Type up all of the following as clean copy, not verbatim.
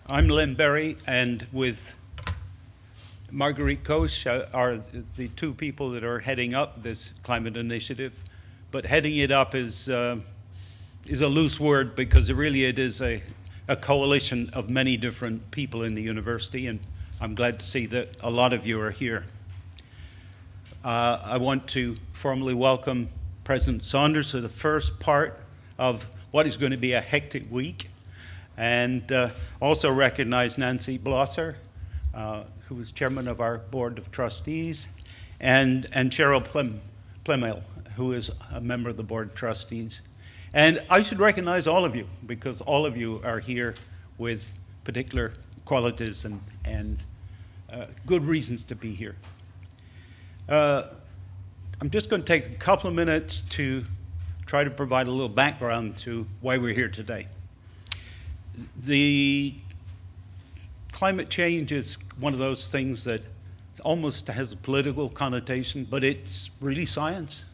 I'm Len Berry, and with Marguerite Koch are the two people that are heading up this climate initiative. But heading it up is a loose word because it is a coalition of many different people in the university, and I'm glad to see that a lot of you are here. I want to formally welcome President Saunders to the first part of what is going to be a hectic week, and also recognize Nancy Blosser, who is chairman of our board of trustees, and Cheryl Plemel, who is a member of the board of trustees. And I should recognize all of you, because all of you are here with particular qualities and good reasons to be here. I'm just going to take a couple of minutes to try to provide a little background to why we're here today. The climate change is one of those things that almost has a political connotation, but it's really science.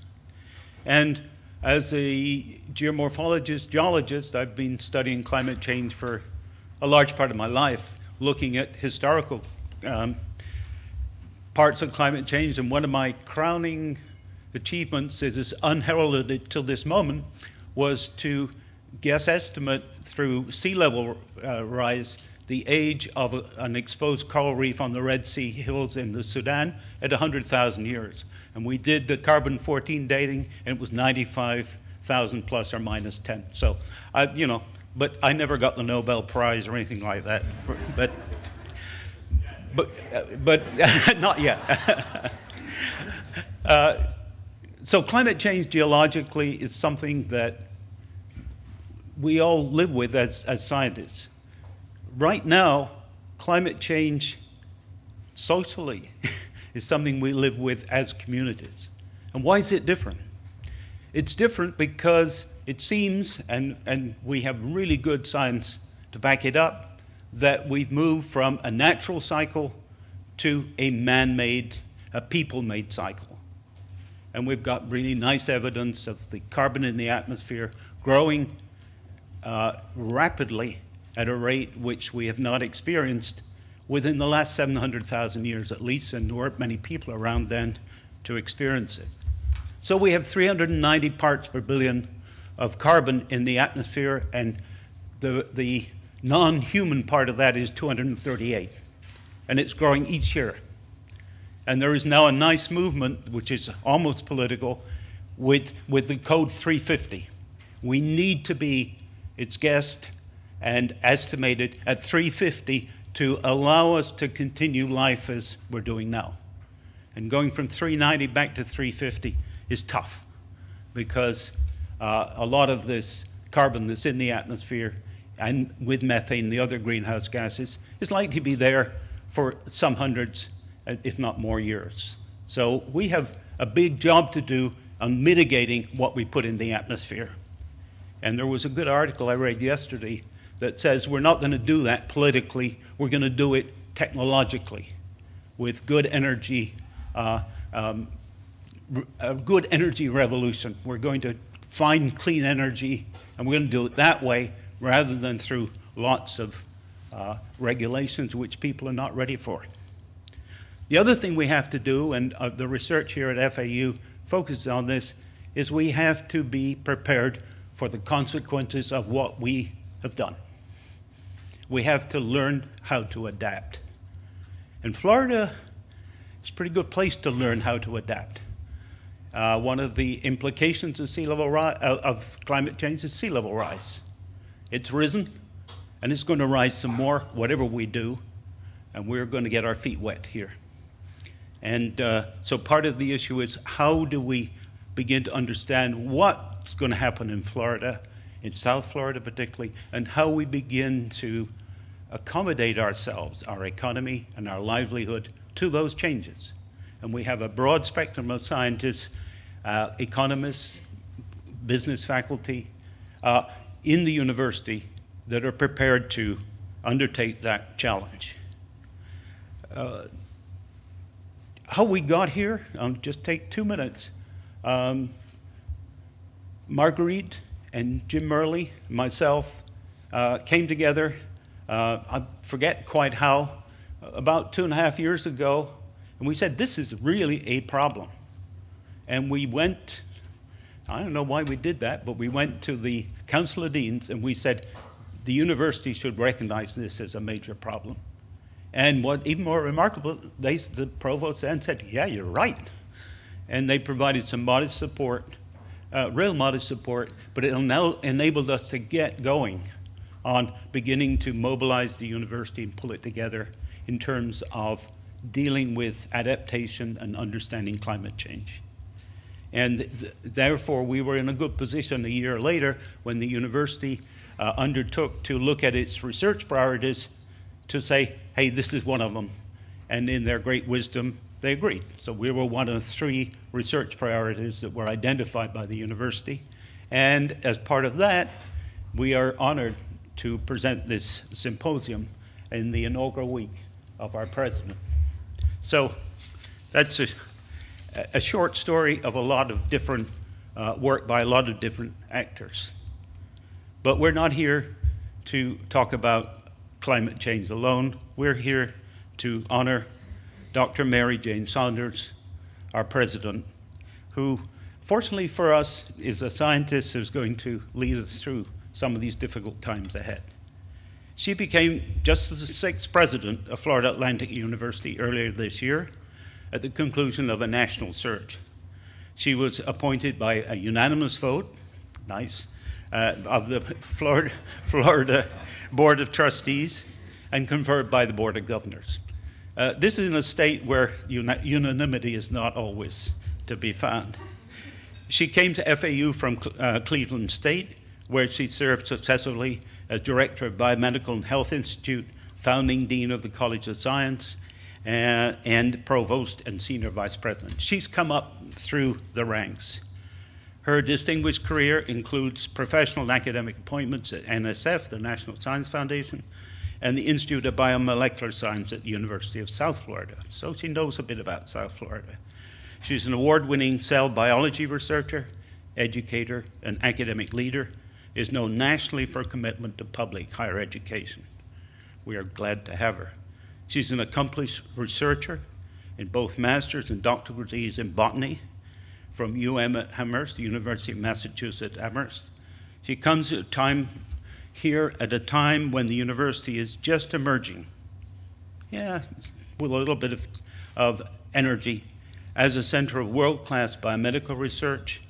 And as a geomorphologist, geologist, I've been studying climate change for a large part of my life, looking at historical parts of climate change. And one of my crowning achievements that is unheralded till this moment was to guess estimate through sea level rise the age of an exposed coral reef on the Red Sea hills in the Sudan at 100,000 years. And we did the carbon-14 dating, and it was 95,000 plus or minus 10. So, but I never got the Nobel Prize or anything like that. But not yet. So climate change geologically is something that we all live with as scientists. Right now, climate change socially is something we live with as communities. And why is it different? It's different because it seems, and we have really good science to back it up, that we've moved from a natural cycle to a man-made, a people-made cycle. And we've got really nice evidence of the carbon in the atmosphere growing rapidly at a rate which we have not experienced within the last 700,000 years at least, and there weren't many people around then to experience it. So we have 390 parts per billion of carbon in the atmosphere, and the non-human part of that is 238, and it's growing each year. And there is now a nice movement, which is almost political, with the code 350. We need to be, it's guessed and estimated at 350 to allow us to continue life as we're doing now. And going from 390 back to 350 is tough because a lot of this carbon that's in the atmosphere and with methane, the other greenhouse gases, is likely to be there for some hundreds, if not more years. So we have a big job to do on mitigating what we put in the atmosphere. And there was a good article I read yesterday that says we're not going to do that politically, we're going to do it technologically with good energy, a good energy revolution. We're going to find clean energy, and we're going to do it that way rather than through lots of regulations which people are not ready for. The other thing we have to do, and the research here at FAU focuses on this, is we have to be prepared for the consequences of what we have done. We have to learn how to adapt. And Florida is a pretty good place to learn how to adapt. One of the implications of of climate change is sea level rise. It's risen, and it's going to rise some more, whatever we do, and we're going to get our feet wet here. And so part of the issue is how do we begin to understand what's going to happen in Florida, in South Florida particularly, and how we begin to accommodate ourselves, our economy, and our livelihood to those changes. And we have a broad spectrum of scientists, economists, business faculty in the university that are prepared to undertake that challenge. How we got here, I'll just take 2 minutes. Marguerite and Jim Murley, myself, came together I forget quite how, about 2.5 years ago, and we said, this is really a problem. And we went, I don't know why we did that, but we went to the Council of Deans and we said, the university should recognize this as a major problem. And what even more remarkable, the provost then said, yeah, you're right. And they provided some modest support, real modest support, but it now enabled us to get going on beginning to mobilize the university and pull it together in terms of dealing with adaptation and understanding climate change. And therefore, we were in a good position a year later when the university undertook to look at its research priorities to say, hey, this is one of them. And in their great wisdom, they agreed. So we were one of 3 research priorities that were identified by the university. And as part of that, we are honored to present this symposium in the inaugural week of our president. So that's a short story of a lot of different work by a lot of different actors. But we're not here to talk about climate change alone. We're here to honor Dr. Mary Jane Saunders, our president, who, fortunately for us, is a scientist who's going to lead us through some of these difficult times ahead. She became just the 6th president of Florida Atlantic University earlier this year at the conclusion of a national search. She was appointed by a unanimous vote, nice, of the Florida Board of Trustees and conferred by the Board of Governors. This is in a state where unanimity is not always to be found. She came to FAU from Cleveland State, where she served successively as Director of Biomedical and Health Institute, founding Dean of the College of Science, and Provost and Senior Vice President. She's come up through the ranks. Her distinguished career includes professional and academic appointments at NSF, the National Science Foundation, and the Institute of Biomolecular Science at the University of South Florida. So she knows a bit about South Florida. She's an award-winning cell biology researcher, educator, and academic leader, is known nationally for commitment to public higher education. We are glad to have her. She's an accomplished researcher in both master's and doctoral degrees in botany from UM at Amherst, the University of Massachusetts Amherst. She comes at a time when the university is just emerging, with a little bit of energy, as a center of world-class biomedical research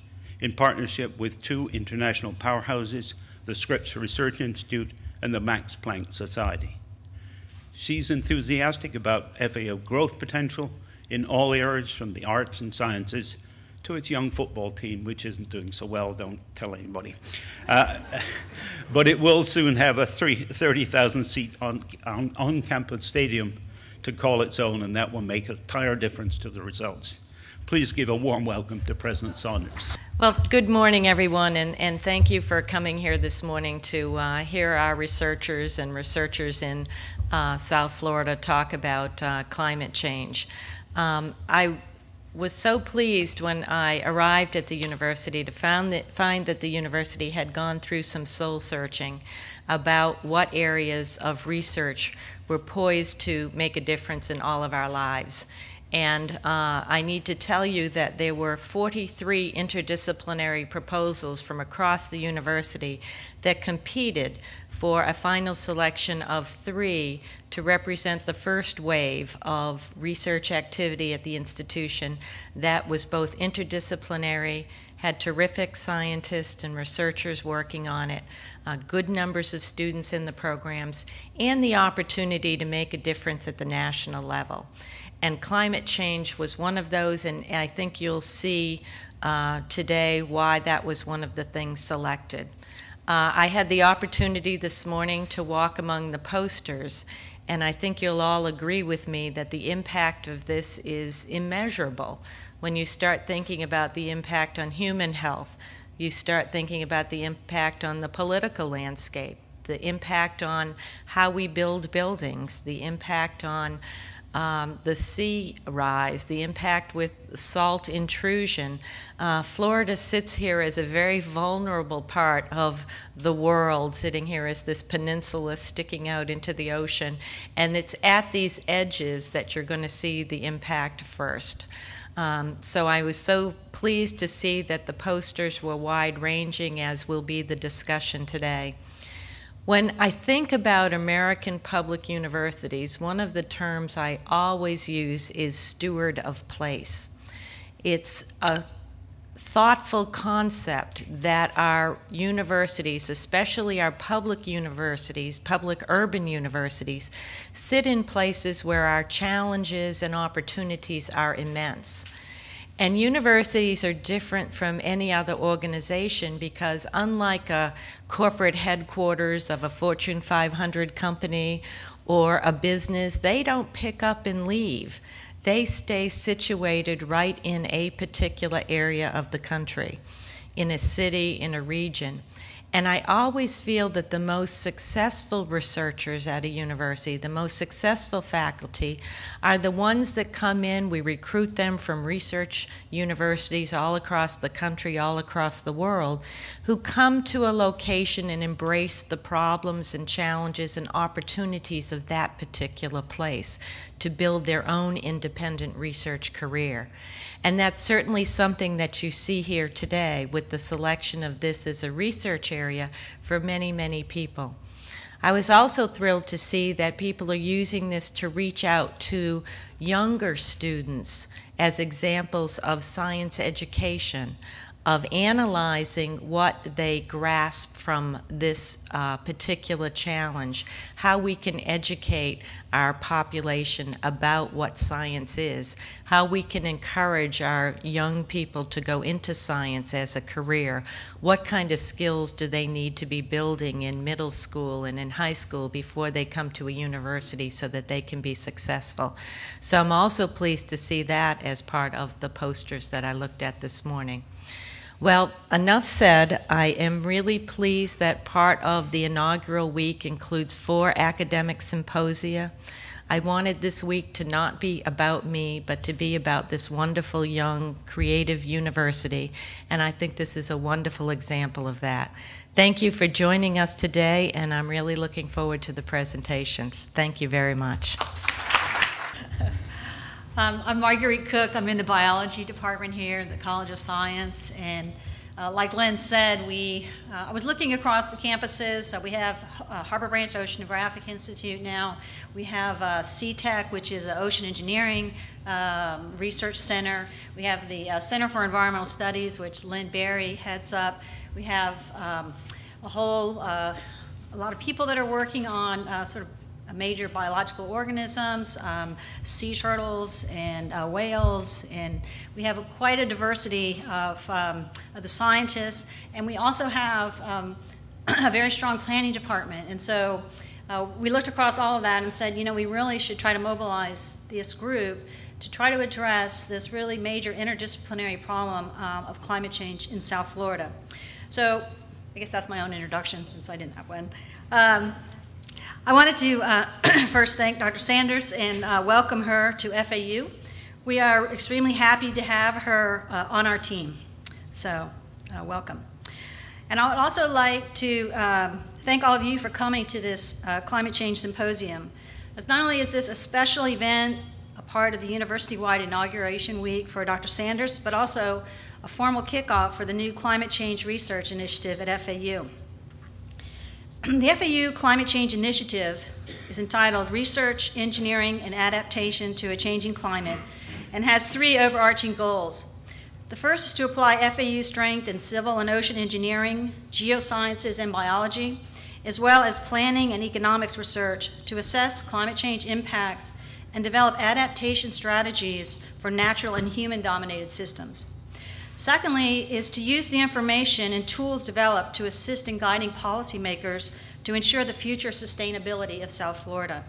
in partnership with 2 international powerhouses, the Scripps Research Institute and the Max Planck Society. She's enthusiastic about FAO growth potential in all areas, from the arts and sciences to its young football team, which isn't doing so well, don't tell anybody. But it will soon have a 30,000-seat on-campus stadium to call its own, and that will make a entire difference to the results. Please give a warm welcome to President Saunders. Well, good morning, everyone, and thank you for coming here this morning to hear our researchers in South Florida talk about climate change. I was so pleased when I arrived at the university to find that the university had gone through some soul searching about what areas of research were poised to make a difference in all of our lives. And I need to tell you that there were 43 interdisciplinary proposals from across the university that competed for a final selection of 3 to represent the first wave of research activity at the institution that was both interdisciplinary, had terrific scientists and researchers working on it, good numbers of students in the programs, and the opportunity to make a difference at the national level. And climate change was one of those, and I think you'll see today why that was one of the things selected. I had the opportunity this morning to walk among the posters, and I think you'll all agree with me that the impact of this is immeasurable. When you start thinking about the impact on human health, you start thinking about the impact on the political landscape, the impact on how we build buildings, the impact on the sea rise, the impact with salt intrusion. Florida sits here as a very vulnerable part of the world, sitting here as this peninsula sticking out into the ocean. And it's at these edges that you're going to see the impact first. So I was so pleased to see that the posters were wide-ranging, as will be the discussion today. When I think about American public universities, one of the terms I always use is steward of place. It's a thoughtful concept that our universities, especially our public universities, public urban universities, sit in places where our challenges and opportunities are immense. And universities are different from any other organization because unlike a corporate headquarters of a Fortune 500 company or a business, they don't pick up and leave. They stay situated right in a particular area of the country, in a city, in a region. And I always feel that the most successful researchers at a university, the most successful faculty, are the ones that come in. We recruit them from research universities all across the country, all across the world, who come to a location and embrace the problems and challenges and opportunities of that particular place to build their own independent research career. And that's certainly something that you see here today with the selection of this as a research area for many, many people. I was also thrilled to see that people are using this to reach out to younger students as examples of science education, of analyzing what they grasp from this particular challenge, how we can educate our population about what science is, how we can encourage our young people to go into science as a career, what kind of skills do they need to be building in middle school and in high school before they come to a university so that they can be successful. So I'm also pleased to see that as part of the posters that I looked at this morning. Well, enough said. I am really pleased that part of the inaugural week includes 4 academic symposia. I wanted this week to not be about me, but to be about this wonderful, young, creative university, and I think this is a wonderful example of that. Thank you for joining us today, and I'm really looking forward to the presentations. Thank you very much. I'm Marguerite Cook. I'm in the biology department here at the College of Science. And like Len said, I was looking across the campuses. We have Harbor Branch Oceanographic Institute now. We have CTEC, which is an ocean engineering research center. We have the Center for Environmental Studies, which Lynn Berry heads up. We have a lot of people that are working on sort of major biological organisms, sea turtles and whales, and we have quite a diversity of the scientists, and we also have a very strong planning department. And so we looked across all of that and said, you know, we really should try to mobilize this group to try to address this really major interdisciplinary problem of climate change in South Florida. So I guess that's my own introduction since I didn't have one. I wanted to first thank Dr. Saunders and welcome her to FAU. We are extremely happy to have her on our team, so welcome. And I would also like to thank all of you for coming to this Climate Change Symposium. As not only is this a special event, a part of the university-wide inauguration week for Dr. Saunders, but also a formal kickoff for the new Climate Change Research Initiative at FAU. The FAU Climate Change Initiative is entitled Research, Engineering, and Adaptation to a Changing Climate and has 3 overarching goals. The first is to apply FAU strength in civil and ocean engineering, geosciences, and biology, as well as planning and economics research to assess climate change impacts and develop adaptation strategies for natural and human-dominated systems. Secondly is to use the information and tools developed to assist in guiding policymakers to ensure the future sustainability of South Florida.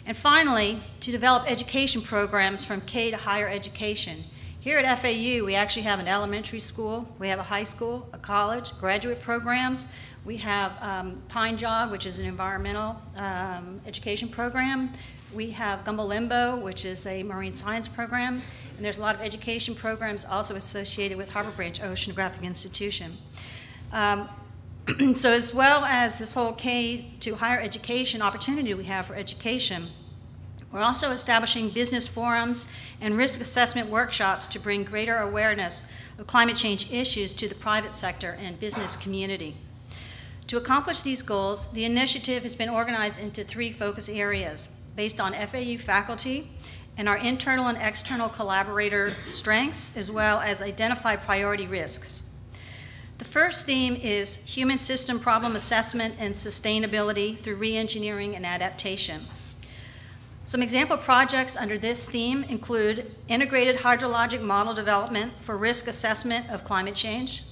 And finally, to develop education programs from K to higher education. Here at FAU, we actually have an elementary school, we have a high school, a college, graduate programs. We have Pine Jog, which is an environmental education program. We have Gumbalimbo, which is a marine science program, and there's a lot of education programs also associated with Harbor Branch Oceanographic Institution. So as well as this whole K to higher education opportunity we have for education, we're also establishing business forums and risk assessment workshops to bring greater awareness of climate change issues to the private sector and business community. To accomplish these goals, the initiative has been organized into 3 focus areas based on FAU faculty and our internal and external collaborator strengths, as well as identify priority risks. The first theme is human system problem assessment and sustainability through reengineering and adaptation. Some example projects under this theme include integrated hydrologic model development for risk assessment of climate change,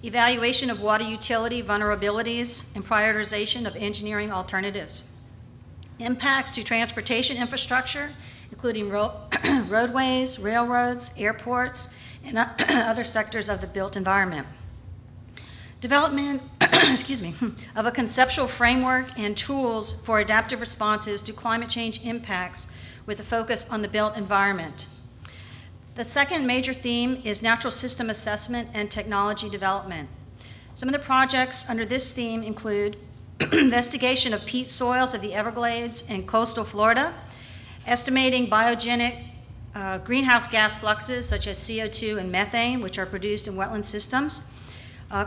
evaluation of water utility vulnerabilities, and prioritization of engineering alternatives, impacts to transportation infrastructure, including roadways, railroads, airports, and other sectors of the built environment. Development of a conceptual framework and tools for adaptive responses to climate change impacts with a focus on the built environment. The second major theme is natural system assessment and technology development. Some of the projects under this theme include investigation of peat soils of the Everglades and coastal Florida, estimating biogenic greenhouse gas fluxes such as CO2 and methane, which are produced in wetland systems,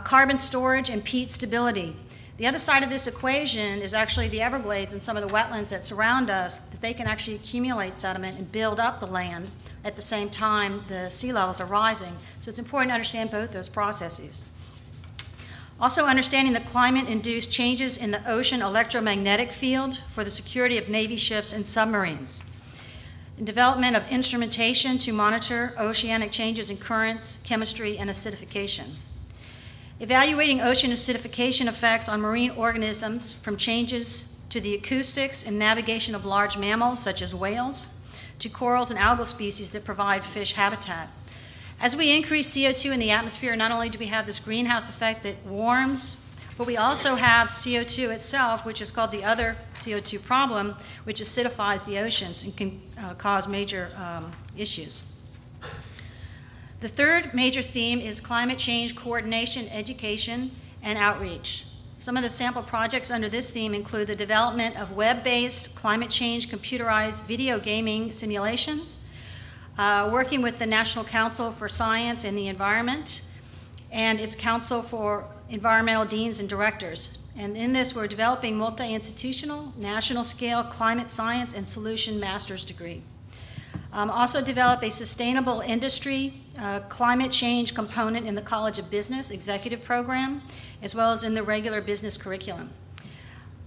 carbon storage and peat stability. The other side of this equation is actually the Everglades and some of the wetlands that surround us, that they can actually accumulate sediment and build up the land at the same time the sea levels are rising. So it's important to understand both those processes. Also understanding the climate-induced changes in the ocean electromagnetic field for the security of Navy ships and submarines. And development of instrumentation to monitor oceanic changes in currents, chemistry, and acidification. Evaluating ocean acidification effects on marine organisms from changes to the acoustics and navigation of large mammals such as whales, to corals and algal species that provide fish habitat. As we increase CO2 in the atmosphere, not only do we have this greenhouse effect that warms, but we also have CO2 itself, which is called the other CO2 problem, which acidifies the oceans and can cause major issues. The third major theme is climate change coordination, education, and outreach. Some of the sample projects under this theme include the development of web-based climate change computerized video gaming simulations, working with the National Council for Science and the Environment, and its Council for Environmental Deans and Directors. And in this, we're developing multi-institutional, national-scale climate science and solution master's degree. Also develop a sustainable industry climate change component in the College of Business executive program, as well as in the regular business curriculum.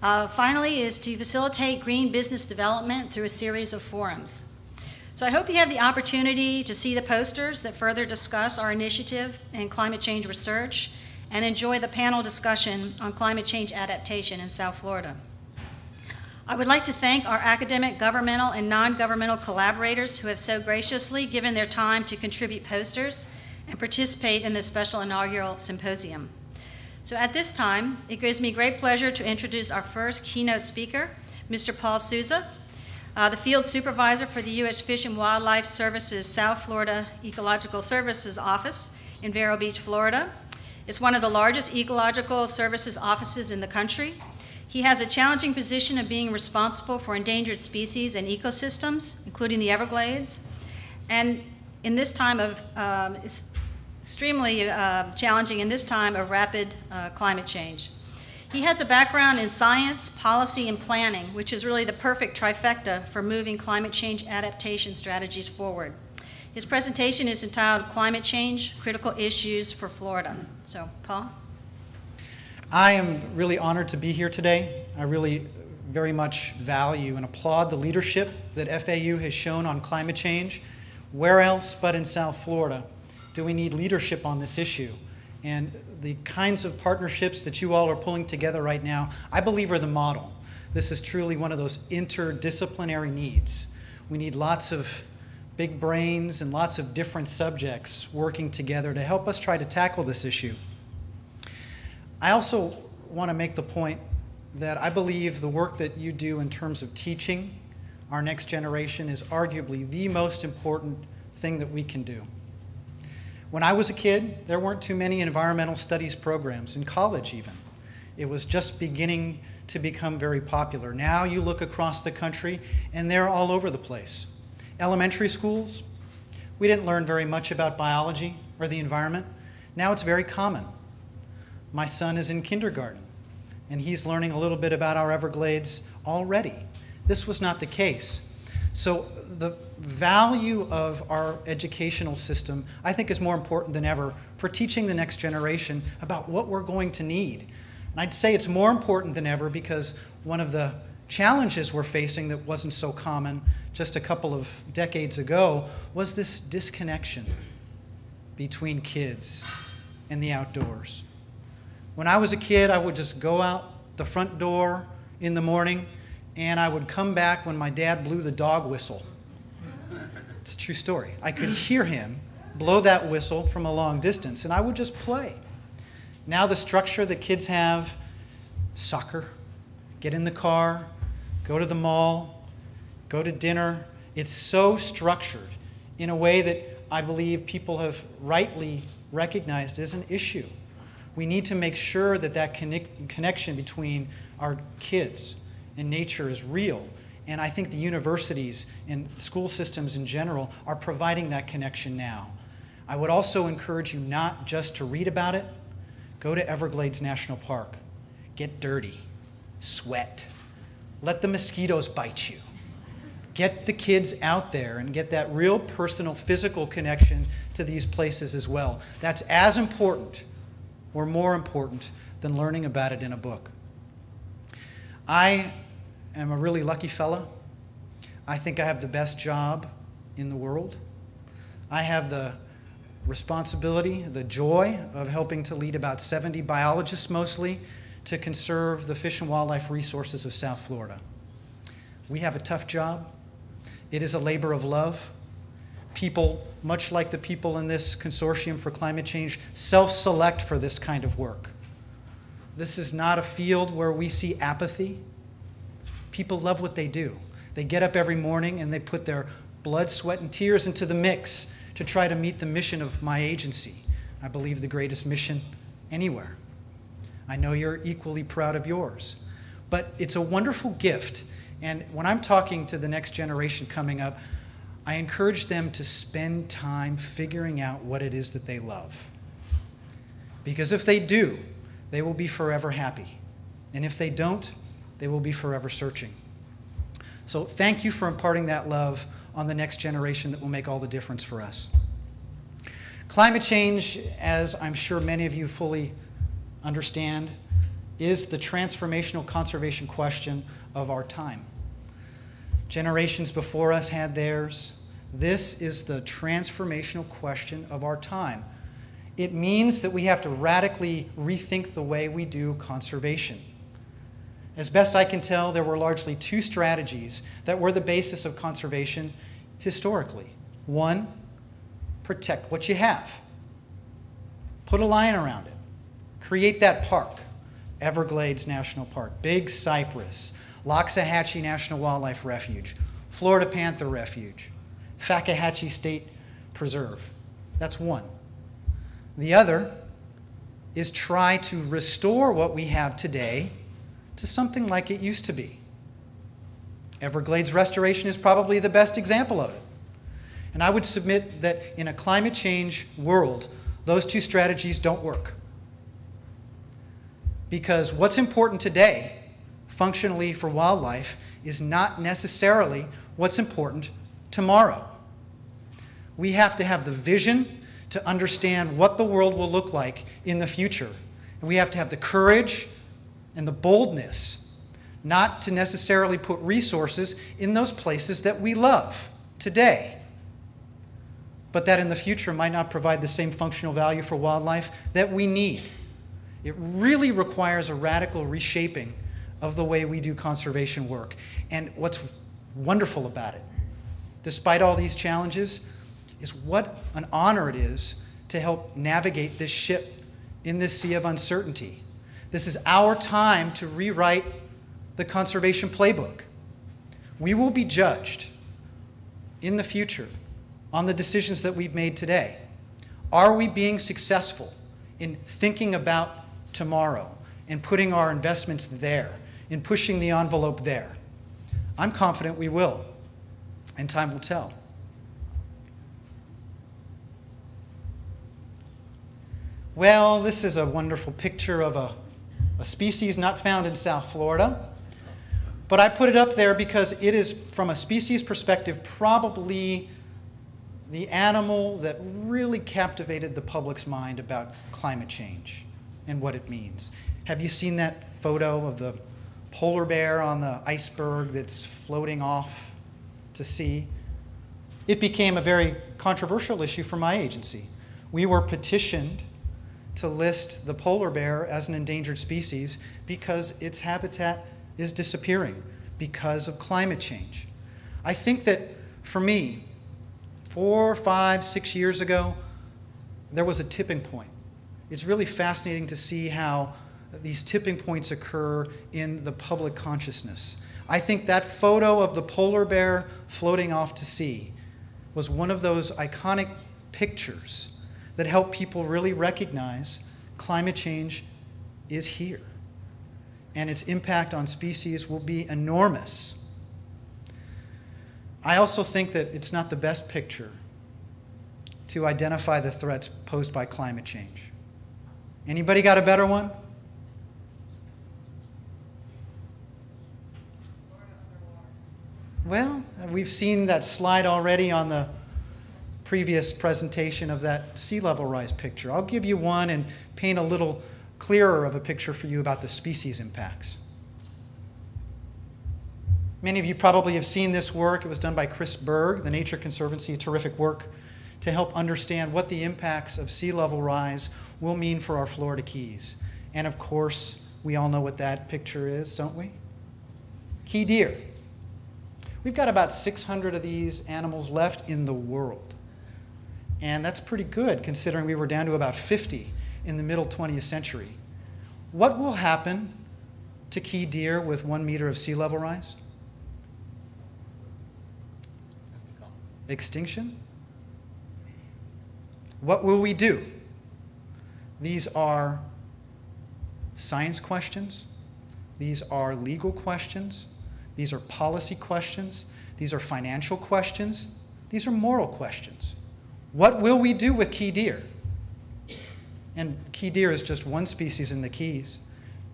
Finally is to facilitate green business development through a series of forums. So I hope you have the opportunity to see the posters that further discuss our initiative and climate change research, and enjoy the panel discussion on climate change adaptation in South Florida. I would like to thank our academic, governmental, and non-governmental collaborators who have so graciously given their time to contribute posters and participate in this special inaugural symposium. So at this time, it gives me great pleasure to introduce our first keynote speaker, Mr. Paul Souza, the field supervisor for the U.S. Fish and Wildlife Service's South Florida Ecological Services Office in Vero Beach, Florida. It's one of the largest ecological services offices in the country. He has a challenging position of being responsible for endangered species and ecosystems, including the Everglades. And in this time of, it's extremely challenging in this time of rapid climate change. He has a background in science, policy, and planning, which is really the perfect trifecta for moving climate change adaptation strategies forward. His presentation is entitled Climate Change, Critical Issues for Florida. So, Paul? I am really honored to be here today. I really very much value and applaud the leadership that FAU has shown on climate change. Where else but in South Florida do we need leadership on this issue? And the kinds of partnerships that you all are pulling together right now, I believe are the model. This is truly one of those interdisciplinary needs. We need lots of big brains and lots of different subjects working together to help us try to tackle this issue. I also want to make the point that I believe the work that you do in terms of teaching, our next generation is arguably the most important thing that we can do. When I was a kid, there weren't too many environmental studies programs, in college even. It was just beginning to become very popular. Now you look across the country, and they're all over the place. Elementary schools, we didn't learn very much about biology or the environment. Now it's very common. My son is in kindergarten, and he's learning a little bit about our Everglades already. This was not the case. So the value of our educational system, I think, is more important than ever for teaching the next generation about what we're going to need. And I'd say it's more important than ever because one of the challenges we're facing that wasn't so common just a couple of decades ago was this disconnection between kids and the outdoors. When I was a kid, I would just go out the front door in the morning, and I would come back when my dad blew the dog whistle. It's a true story. I could hear him blow that whistle from a long distance, and I would just play. Now the structure that kids have, soccer, get in the car, go to the mall, go to dinner, it's so structured in a way that I believe people have rightly recognized as an issue. We need to make sure that that connection between our kids and nature is real. And I think the universities and school systems in general are providing that connection now. I would also encourage you not just to read about it. Go to Everglades National Park. Get dirty. Sweat. Let the mosquitoes bite you. Get the kids out there and get that real personal, physical connection to these places as well. That's as important or more important than learning about it in a book. I am a really lucky fella. I think I have the best job in the world. I have the responsibility, the joy of helping to lead about 70 biologists mostly to conserve the fish and wildlife resources of South Florida. We have a tough job. It is a labor of love. People, much like the people in this consortium for climate change, self-select for this kind of work. This is not a field where we see apathy. People love what they do. They get up every morning and they put their blood, sweat, and tears into the mix to try to meet the mission of my agency. I believe the greatest mission anywhere. I know you're equally proud of yours. But it's a wonderful gift. And when I'm talking to the next generation coming up, I encourage them to spend time figuring out what it is that they love. Because if they do, they will be forever happy. And if they don't, they will be forever searching. So thank you for imparting that love on the next generation that will make all the difference for us. Climate change, as I'm sure many of you fully understand, is the transformational conservation question of our time. Generations before us had theirs. This is the transformational question of our time. It means that we have to radically rethink the way we do conservation. As best I can tell, there were largely two strategies that were the basis of conservation historically. One, protect what you have. Put a line around it. Create that park. Everglades National Park, Big Cypress, Loxahatchee National Wildlife Refuge, Florida Panther Refuge, Fakahatchee State Preserve. That's one. The other is try to restore what we have today to something like it used to be. Everglades restoration is probably the best example of it. And I would submit that in a climate change world, those two strategies don't work. Because what's important today, functionally for wildlife, is not necessarily what's important tomorrow. We have to have the vision to understand what the world will look like in the future. And we have to have the courage and the boldness not to necessarily put resources in those places that we love today, but that in the future might not provide the same functional value for wildlife that we need. It really requires a radical reshaping of the way we do conservation work. And what's wonderful about it, despite all these challenges, is what an honor it is to help navigate this ship in this sea of uncertainty. This is our time to rewrite the conservation playbook. We will be judged in the future on the decisions that we've made today. Are we being successful in thinking about tomorrow and putting our investments there, in pushing the envelope there? I'm confident we will, and time will tell. Well, this is a wonderful picture of a species not found in South Florida. But I put it up there because it is, from a species perspective, probably the animal that really captivated the public's mind about climate change and what it means. Have you seen that photo of the polar bear on the iceberg that's floating off to sea? It became a very controversial issue for my agency. We were petitioned to list the polar bear as an endangered species because its habitat is disappearing because of climate change. I think that for me, 4, 5, 6 years ago, there was a tipping point. It's really fascinating to see how these tipping points occur in the public consciousness. I think that photo of the polar bear floating off to sea was one of those iconic pictures that helped people really recognize climate change is here, and its impact on species will be enormous. I also think that it's not the best picture to identify the threats posed by climate change. Anybody got a better one? Well, we've seen that slide already on the previous presentation of that sea level rise picture. I'll give you one and paint a little clearer of a picture for you about the species impacts. Many of you probably have seen this work. It was done by Chris Berg, the Nature Conservancy, terrific work to help understand what the impacts of sea level rise will mean for our Florida Keys. And of course, we all know what that picture is, don't we? Key deer. We've got about 600 of these animals left in the world. And that's pretty good considering we were down to about 50 in the middle 20th century. What will happen to key deer with 1 meter of sea level rise? Extinction? What will we do? These are science questions. These are legal questions. These are policy questions. These are financial questions. These are moral questions. What will we do with key deer? And key deer is just one species in the Keys.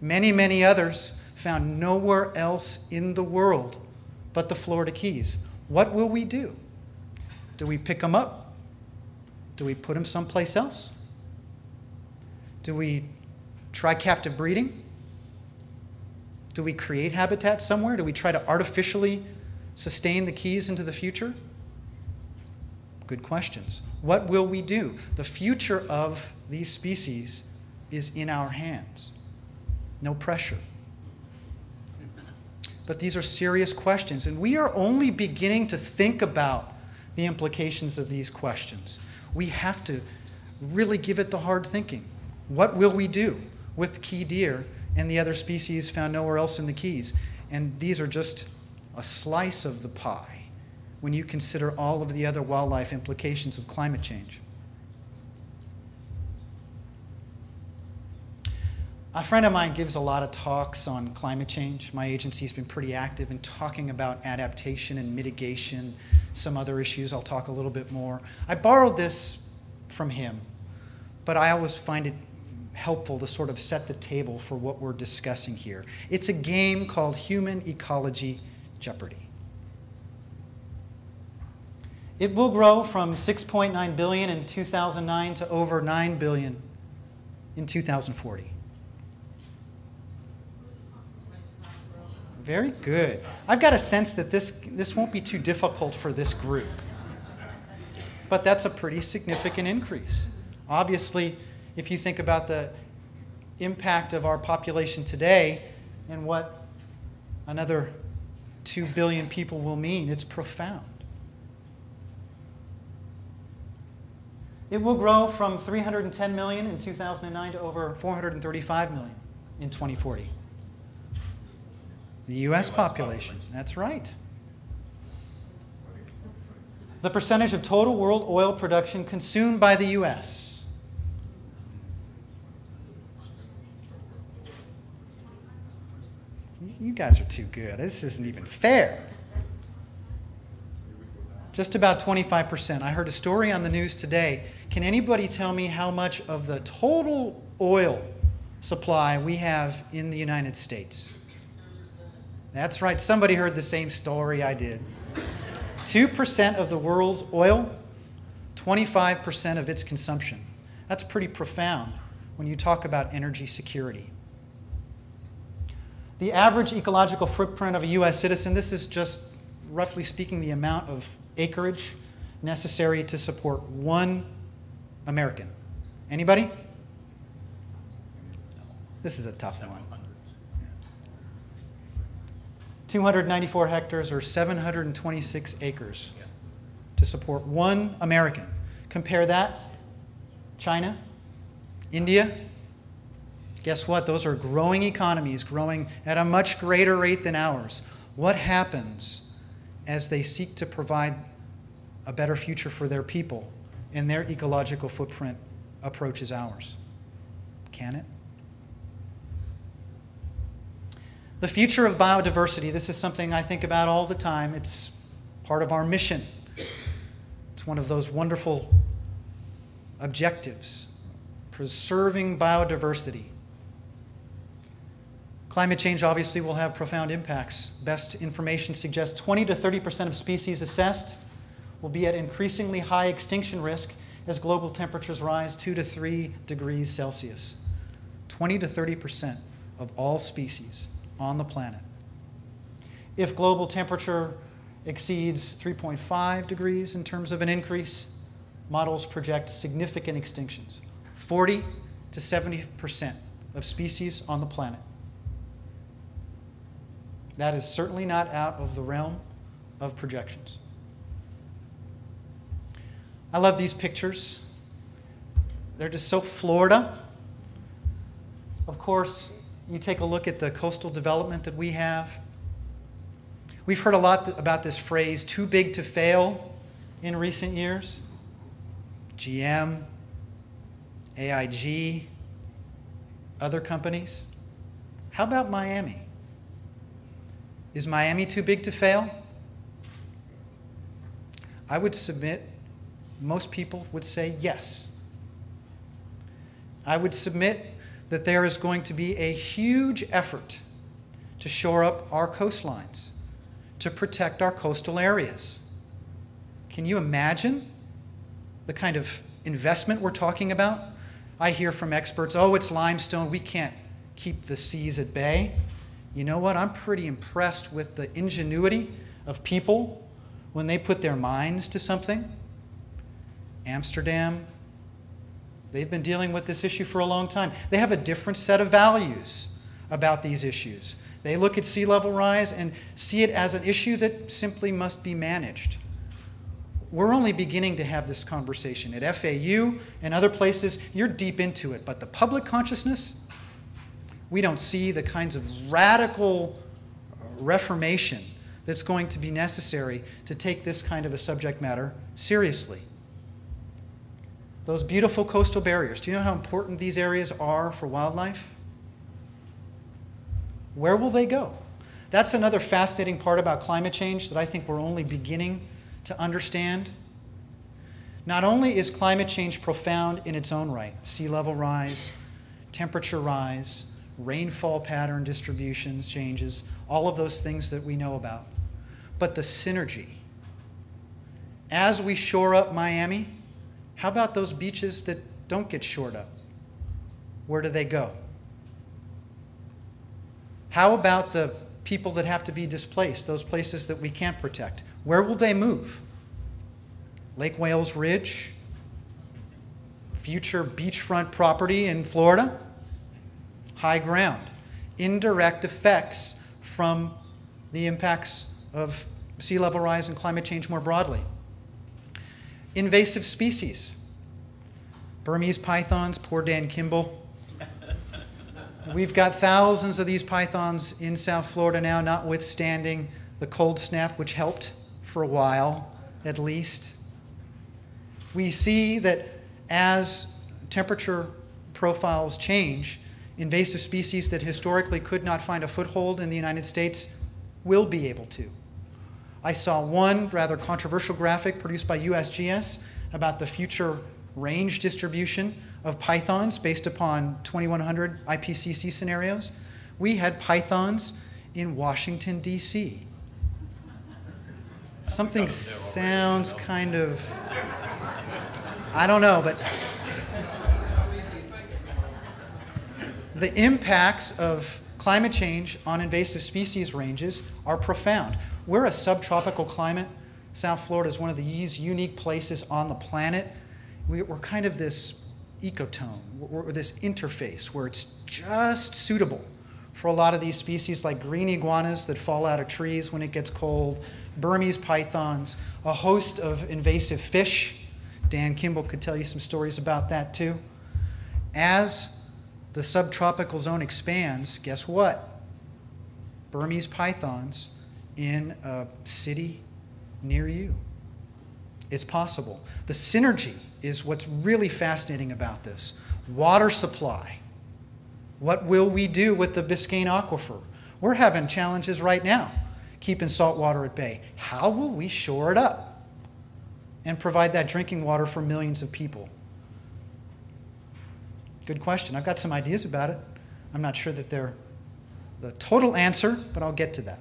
Many, many others found nowhere else in the world but the Florida Keys. What will we do? Do we pick them up? Do we put them someplace else? Do we try captive breeding? Do we create habitat somewhere? Do we try to artificially sustain the Keys into the future? Good questions. What will we do? The future of these species is in our hands. No pressure. But these are serious questions, and we are only beginning to think about the implications of these questions. We have to really give it the hard thinking. What will we do with key deer and the other species found nowhere else in the Keys? And these are just a slice of the pie when you consider all of the other wildlife implications of climate change. A friend of mine gives a lot of talks on climate change. My agency's been pretty active in talking about adaptation and mitigation, some other issues. I'll talk a little bit more. I borrowed this from him, but I always find it helpful to sort of set the table for what we're discussing here. It's a game called Human Ecology Jeopardy. It will grow from 6.9 billion in 2009 to over 9 billion in 2040. Very good. I've got a sense that this won't be too difficult for this group. But that's a pretty significant increase. Obviously, if you think about the impact of our population today and what another 2 billion people will mean, it's profound. It will grow from 310 million in 2009 to over 435 million in 2040. The U.S. population, that's right. the percentage of total world oil production consumed by the U.S. You guys are too good. This isn't even fair. Just about 25%. I heard a story on the news today. Can anybody tell me how much of the total oil supply we have in the United States? That's right. Somebody heard the same story I did. 2% of the world's oil, 25% of its consumption. That's pretty profound when you talk about energy security. The average ecological footprint of a U.S. citizen, this is just roughly speaking the amount of acreage necessary to support one American. Anybody? This is a tough one. 294 hectares or 726 acres to support one American. Compare that, China, India. Guess what? Those are growing economies, growing at a much greater rate than ours. What happens as they seek to provide a better future for their people and their ecological footprint approaches ours? Can it? The future of biodiversity, this is something I think about all the time. It's part of our mission. It's one of those wonderful objectives, preserving biodiversity. Climate change obviously will have profound impacts. Best information suggests 20 to 30% of species assessed will be at increasingly high extinction risk as global temperatures rise 2 to 3 degrees Celsius. 20 to 30% of all species on the planet. If global temperature exceeds 3.5 degrees in terms of an increase, models project significant extinctions. 40 to 70% of species on the planet. That is certainly not out of the realm of projections. I love these pictures. They're just so Florida. Of course, you take a look at the coastal development that we have. We've heard a lot about this phrase, too big to fail, in recent years. GM, AIG, other companies. How about Miami? Is Miami too big to fail? I would submit most people would say yes. I would submit that there is going to be a huge effort to shore up our coastlines, to protect our coastal areas. Can you imagine the kind of investment we're talking about? I hear from experts, oh, it's limestone, we can't keep the seas at bay. You know what? I'm pretty impressed with the ingenuity of people when they put their minds to something. Amsterdam, they've been dealing with this issue for a long time. They have a different set of values about these issues. They look at sea level rise and see it as an issue that simply must be managed. We're only beginning to have this conversation. At FAU and other places, you're deep into it, but the public consciousness, we don't see the kinds of radical reformation that's going to be necessary to take this kind of a subject matter seriously. Those beautiful coastal barriers, do you know how important these areas are for wildlife? Where will they go? That's another fascinating part about climate change that I think we're only beginning to understand. Not only is climate change profound in its own right, sea level rise, temperature rise, rainfall pattern distributions changes, all of those things that we know about, but the synergy. As we shore up Miami, how about those beaches that don't get shored up? Where do they go? How about the people that have to be displaced, those places that we can't protect? Where will they move? Lake Wales Ridge, future beachfront property in Florida, high ground, indirect effects from the impacts of sea level rise and climate change more broadly. Invasive species, Burmese pythons, poor Dan Kimball. We've got thousands of these pythons in South Florida now, notwithstanding the cold snap, which helped for a while. at least. We see that as temperature profiles change, invasive species that historically could not find a foothold in the United States will be able to. I saw one rather controversial graphic produced by USGS about the future range distribution of pythons based upon 2100 IPCC scenarios. We had pythons in Washington, D.C. Something sounds kind of, I don't know, but the impacts of climate change on invasive species ranges are profound. We're a subtropical climate. South Florida is one of these unique places on the planet. We're kind of this ecotone, we're this interface where it's just suitable for a lot of these species like green iguanas that fall out of trees when it gets cold, Burmese pythons, a host of invasive fish. Dan Kimball could tell you some stories about that too. As the subtropical zone expands, guess what? Burmese pythons in a city near you. It's possible. The synergy is what's really fascinating about this. Water supply. What will we do with the Biscayne aquifer? We're having challenges right now keeping salt water at bay. How will we shore it up and provide that drinking water for millions of people? Good question. I've got some ideas about it. I'm not sure that they're the total answer, but I'll get to that.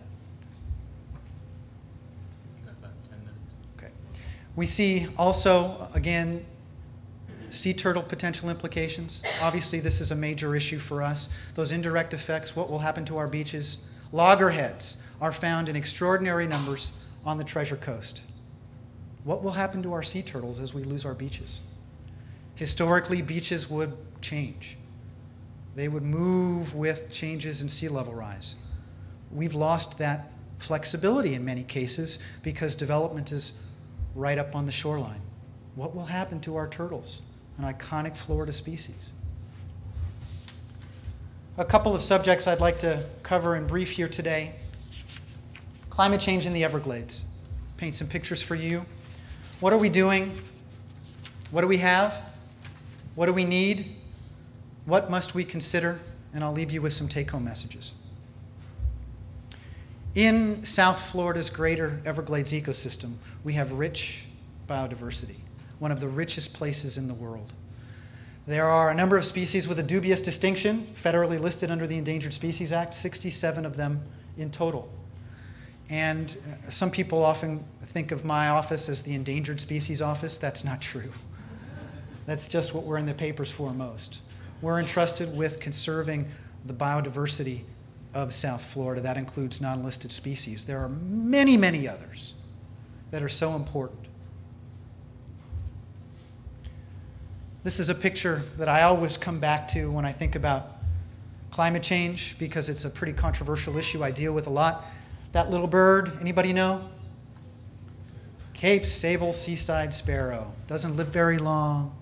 About 10 minutes. Okay. We see also, again, sea turtle potential implications. Obviously, this is a major issue for us. Those indirect effects, what will happen to our beaches? Loggerheads are found in extraordinary numbers on the Treasure Coast. What will happen to our sea turtles as we lose our beaches? Historically, beaches would change. They would move with changes in sea level rise. We've lost that flexibility in many cases because development is right up on the shoreline. What will happen to our turtles, an iconic Florida species? A couple of subjects I'd like to cover in brief here today. Climate change in the Everglades. Paint some pictures for you. What are we doing? What do we have? What do we need? What must we consider? And I'll leave you with some take-home messages. In South Florida's greater Everglades ecosystem, we have rich biodiversity, one of the richest places in the world. There are a number of species with a dubious distinction, federally listed under the Endangered Species Act, 67 of them in total. And some people often think of my office as the Endangered Species Office. That's not true. That's just what we're in the papers for most. We're entrusted with conserving the biodiversity of South Florida. That includes non-listed species. There are many, many others that are so important. This is a picture that I always come back to when I think about climate change because it's a pretty controversial issue I deal with a lot. That little bird, anybody know? Cape Sable Seaside Sparrow. Doesn't live very long.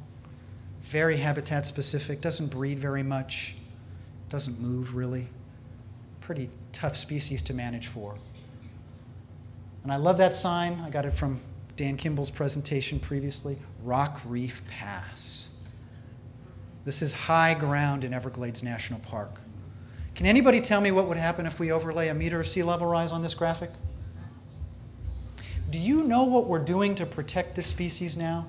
Very habitat specific. Doesn't breed very much. Doesn't move really. Pretty tough species to manage for. And I love that sign. I got it from Dan Kimball's presentation previously. Rock Reef Pass. This is high ground in Everglades National Park. Can anybody tell me what would happen if we overlay a meter of sea level rise on this graphic? Do you know what we're doing to protect this species now?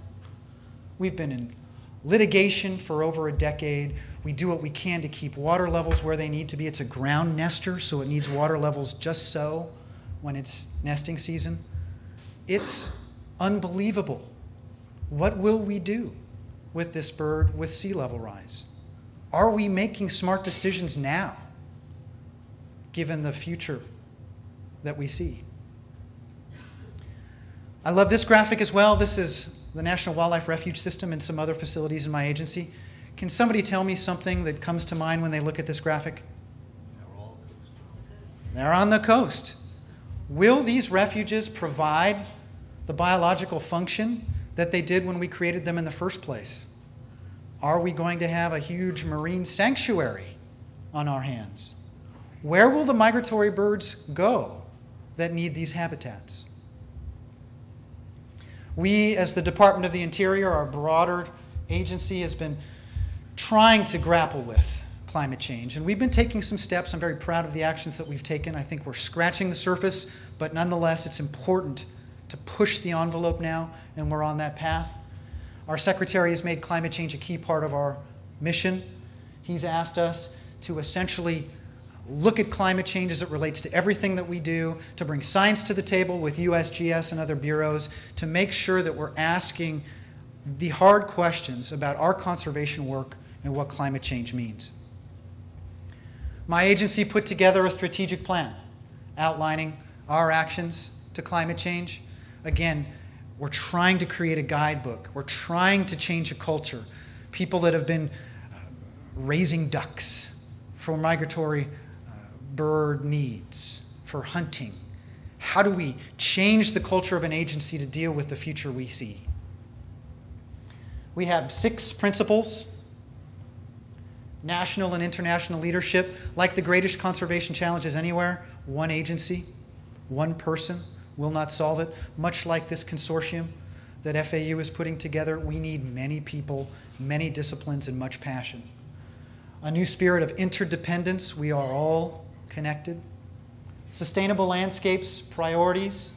We've been in litigation for over a decade. We do what we can to keep water levels where they need to be. It's a ground nester, so it needs water levels just so when it's nesting season. It's unbelievable. What will we do with this bird with sea level rise? Are we making smart decisions now, given the future that we see? I love this graphic as well. This is the National Wildlife Refuge System and some other facilities in my agency. Can somebody tell me something that comes to mind when they look at this graphic? They're on the coast. Will these refuges provide the biological function that they did when we created them in the first place? Are we going to have a huge marine sanctuary on our hands? Where will the migratory birds go that need these habitats? We, as the Department of the Interior, our broader agency, has been trying to grapple with climate change. And we've been taking some steps. I'm very proud of the actions that we've taken. I think we're scratching the surface, but nonetheless, it's important to push the envelope now, and we're on that path. Our Secretary has made climate change a key part of our mission. He's asked us to essentially look at climate change as it relates to everything that we do, to bring science to the table with USGS and other bureaus, to make sure that we're asking the hard questions about our conservation work and what climate change means. My agency put together a strategic plan outlining our actions to climate change. Again, we're trying to create a guidebook. We're trying to change a culture. People that have been raising ducks for migratory bird needs, for hunting. How do we change the culture of an agency to deal with the future we see? We have 6 principles: national and international leadership. Like the greatest conservation challenges anywhere, one agency, one person will not solve it. Much like this consortium that FAU is putting together, we need many people, many disciplines, and much passion. A new spirit of interdependence. We are all connected. Sustainable landscapes, priorities,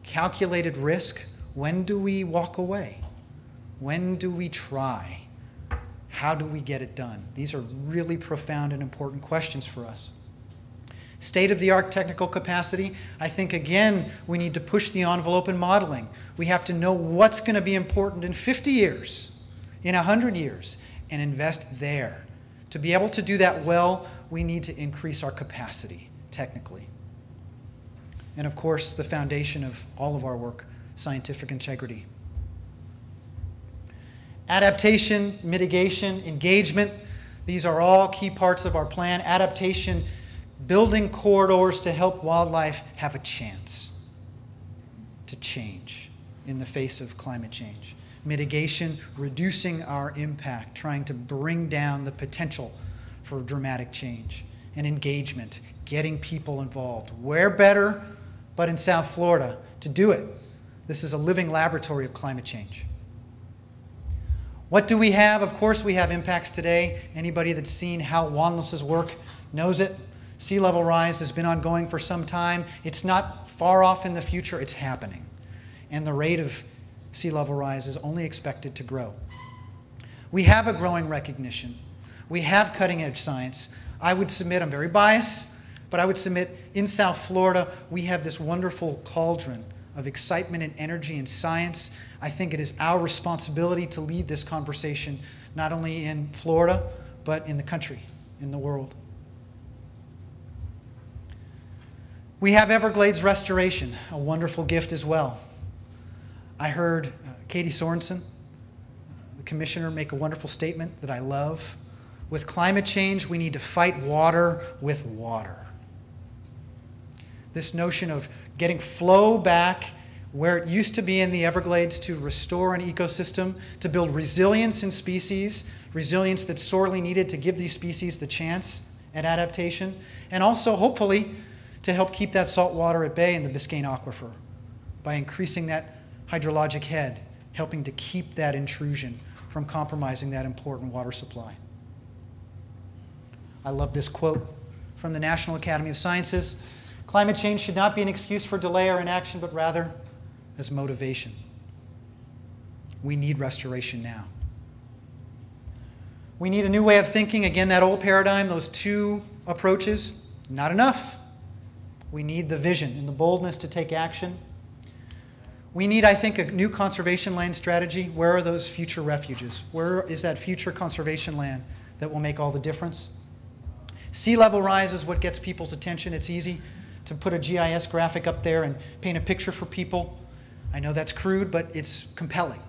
calculated risk. When do we walk away? When do we try? How do we get it done? These are really profound and important questions for us. State-of-the-art technical capacity. I think, again, we need to push the envelope in modeling. We have to know what's going to be important in 50 years, in 100 years, and invest there. To be able to do that well, we need to increase our capacity technically. And of course, the foundation of all of our work, scientific integrity. Adaptation, mitigation, engagement, these are all key parts of our plan. Adaptation, building corridors to help wildlife have a chance to change in the face of climate change. Mitigation, reducing our impact, trying to bring down the potential for dramatic change. And engagement, getting people involved. Where better but in South Florida to do it? This is a living laboratory of climate change. What do we have? Of course, we have impacts today. Anybody that's seen Hal Wanless's work knows it. Sea level rise has been ongoing for some time. It's not far off in the future. It's happening. And the rate of sea level rise is only expected to grow. We have a growing recognition. We have cutting-edge science. I would submit, I'm very biased, but I would submit in South Florida, we have this wonderful cauldron of excitement and energy and science. I think it is our responsibility to lead this conversation, not only in Florida, but in the country, in the world. We have Everglades restoration, a wonderful gift as well. I heard Katie Sorensen, the commissioner, make a wonderful statement that I love. With climate change, we need to fight water with water. This notion of getting flow back where it used to be in the Everglades to restore an ecosystem, to build resilience in species, resilience that's sorely needed to give these species the chance at adaptation, and also, hopefully, to help keep that salt water at bay in the Biscayne Aquifer by increasing that hydrologic head, helping to keep that intrusion from compromising that important water supply. I love this quote from the National Academy of Sciences. Climate change should not be an excuse for delay or inaction, but rather as motivation. We need restoration now. We need a new way of thinking. Again, that old paradigm, those 2 approaches, not enough. We need the vision and the boldness to take action. We need, I think, a new conservation land strategy. Where are those future refuges? Where is that future conservation land that will make all the difference? Sea level rise is what gets people's attention. It's easy to put a GIS graphic up there and paint a picture for people. I know that's crude, but it's compelling.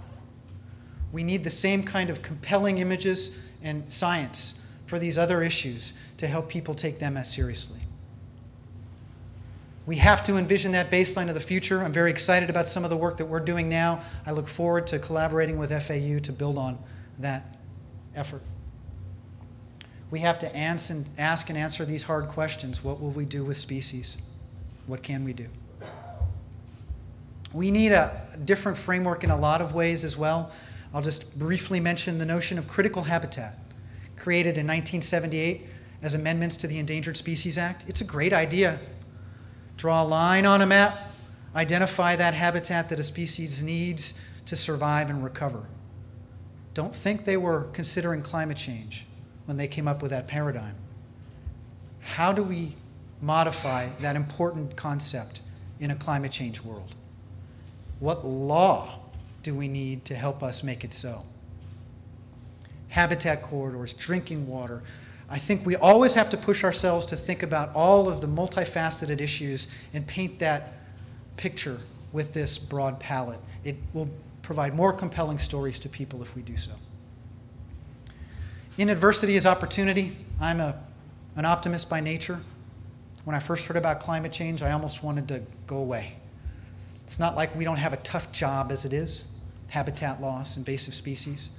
We need the same kind of compelling images and science for these other issues to help people take them as seriously. We have to envision that baseline of the future. I'm very excited about some of the work that we're doing now. I look forward to collaborating with FAU to build on that effort. We have to ask and answer these hard questions. What will we do with species? What can we do? We need a different framework in a lot of ways as well. I'll just briefly mention the notion of critical habitat, created in 1978 as amendments to the Endangered Species Act. It's a great idea. Draw a line on a map, identify that habitat that a species needs to survive and recover. Don't think they were considering climate change when they came up with that paradigm. How do we modify that important concept in a climate change world? What law do we need to help us make it so? Habitat corridors, drinking water. I think we always have to push ourselves to think about all of the multifaceted issues and paint that picture with this broad palette. It will provide more compelling stories to people if we do so. In adversity is opportunity. I'm an optimist by nature. When I first heard about climate change, I almost wanted to go away. It's not like we don't have a tough job as it is, habitat loss, invasive species.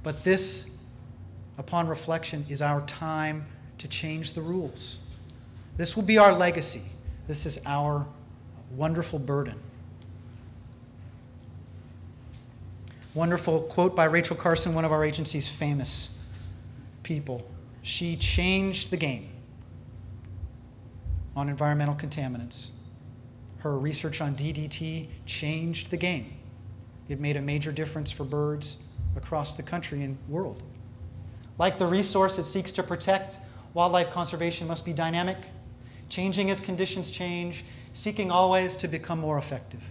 But this, upon reflection, is our time to change the rules. This will be our legacy. This is our wonderful burden. Wonderful quote by Rachel Carson, one of our agency's famous people. She changed the game on environmental contaminants. Her research on DDT changed the game. It made a major difference for birds across the country and world. Like the resource it seeks to protect, wildlife conservation must be dynamic, changing as conditions change, seeking always to become more effective.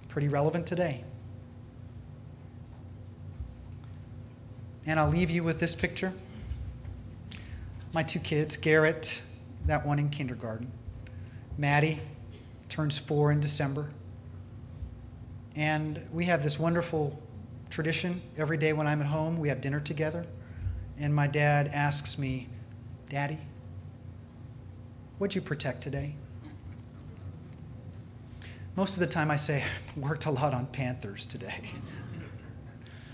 Pretty relevant today. And I'll leave you with this picture. My two kids, Garrett, that one in kindergarten. Maddie turns 4 in December. And we have this wonderful tradition. Every day when I'm at home, we have dinner together. And my dad asks me, "Daddy, what'd you protect today?" Most of the time I say, "I worked a lot on panthers today."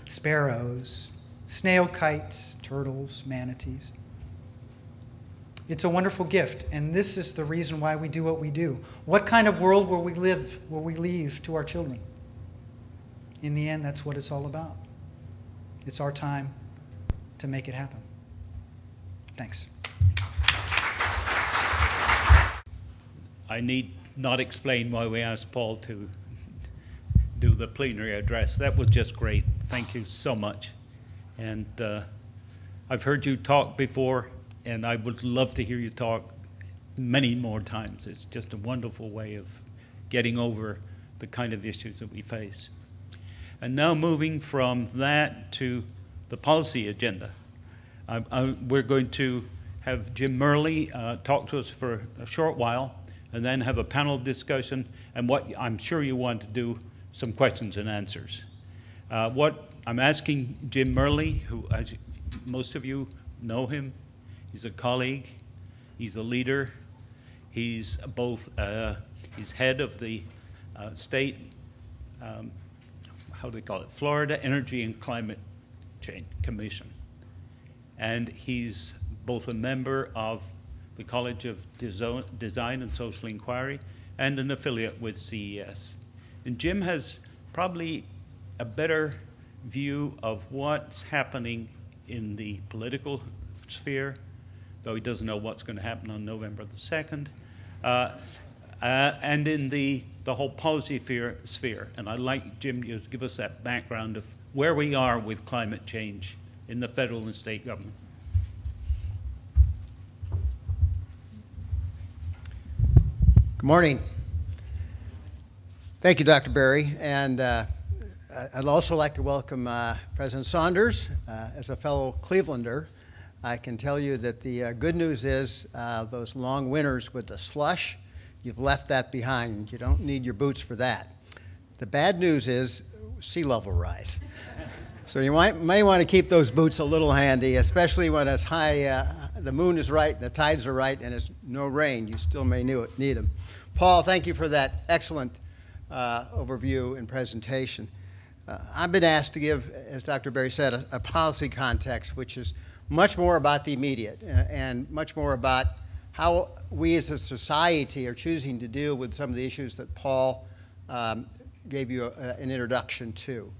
Sparrows, snail kites, turtles, manatees. It's a wonderful gift, and this is the reason why we do what we do. What kind of world will we leave to our children? In the end, that's what it's all about. It's our time to make it happen. Thanks. I need not explain why we asked Paul to do the plenary address. That was just great. Thank you so much. And I've heard you talk before, and I would love to hear you talk many more times. It's just a wonderful way of getting over the kind of issues that we face. And now moving from that to the policy agenda. We're going to have Jim Murley talk to us for a short while, and then have a panel discussion, and what I'm sure you want to do, some questions and answers. What I'm asking Jim Murley, who, as most of you know him, he's a colleague, he's a leader, he's both, he's head of the state, how do they call it, Florida Energy and Climate Change Commission. And he's both a member of the College of Design and Social Inquiry and an affiliate with CES. And Jim has probably a better view of what's happening in the political sphere, though he doesn't know what's going to happen on November the 2nd, and in the whole policy sphere. And I'd like Jim to give us that background of where we are with climate change in the federal and state government. Good morning. Thank you, Dr. Berry. And I'd also like to welcome President Saunders. As a fellow Clevelander, I can tell you that the good news is those long winters with the slush, you've left that behind. You don't need your boots for that. The bad news is sea level rise. So you may want to keep those boots a little handy, especially when it's high, the moon is right, the tides are right, and it's no rain. You still may need them. Paul, thank you for that excellent overview and presentation. I've been asked to give, as Dr. Berry said, a policy context, which is much more about the immediate and much more about how we as a society are choosing to deal with some of the issues that Paul gave you an introduction to.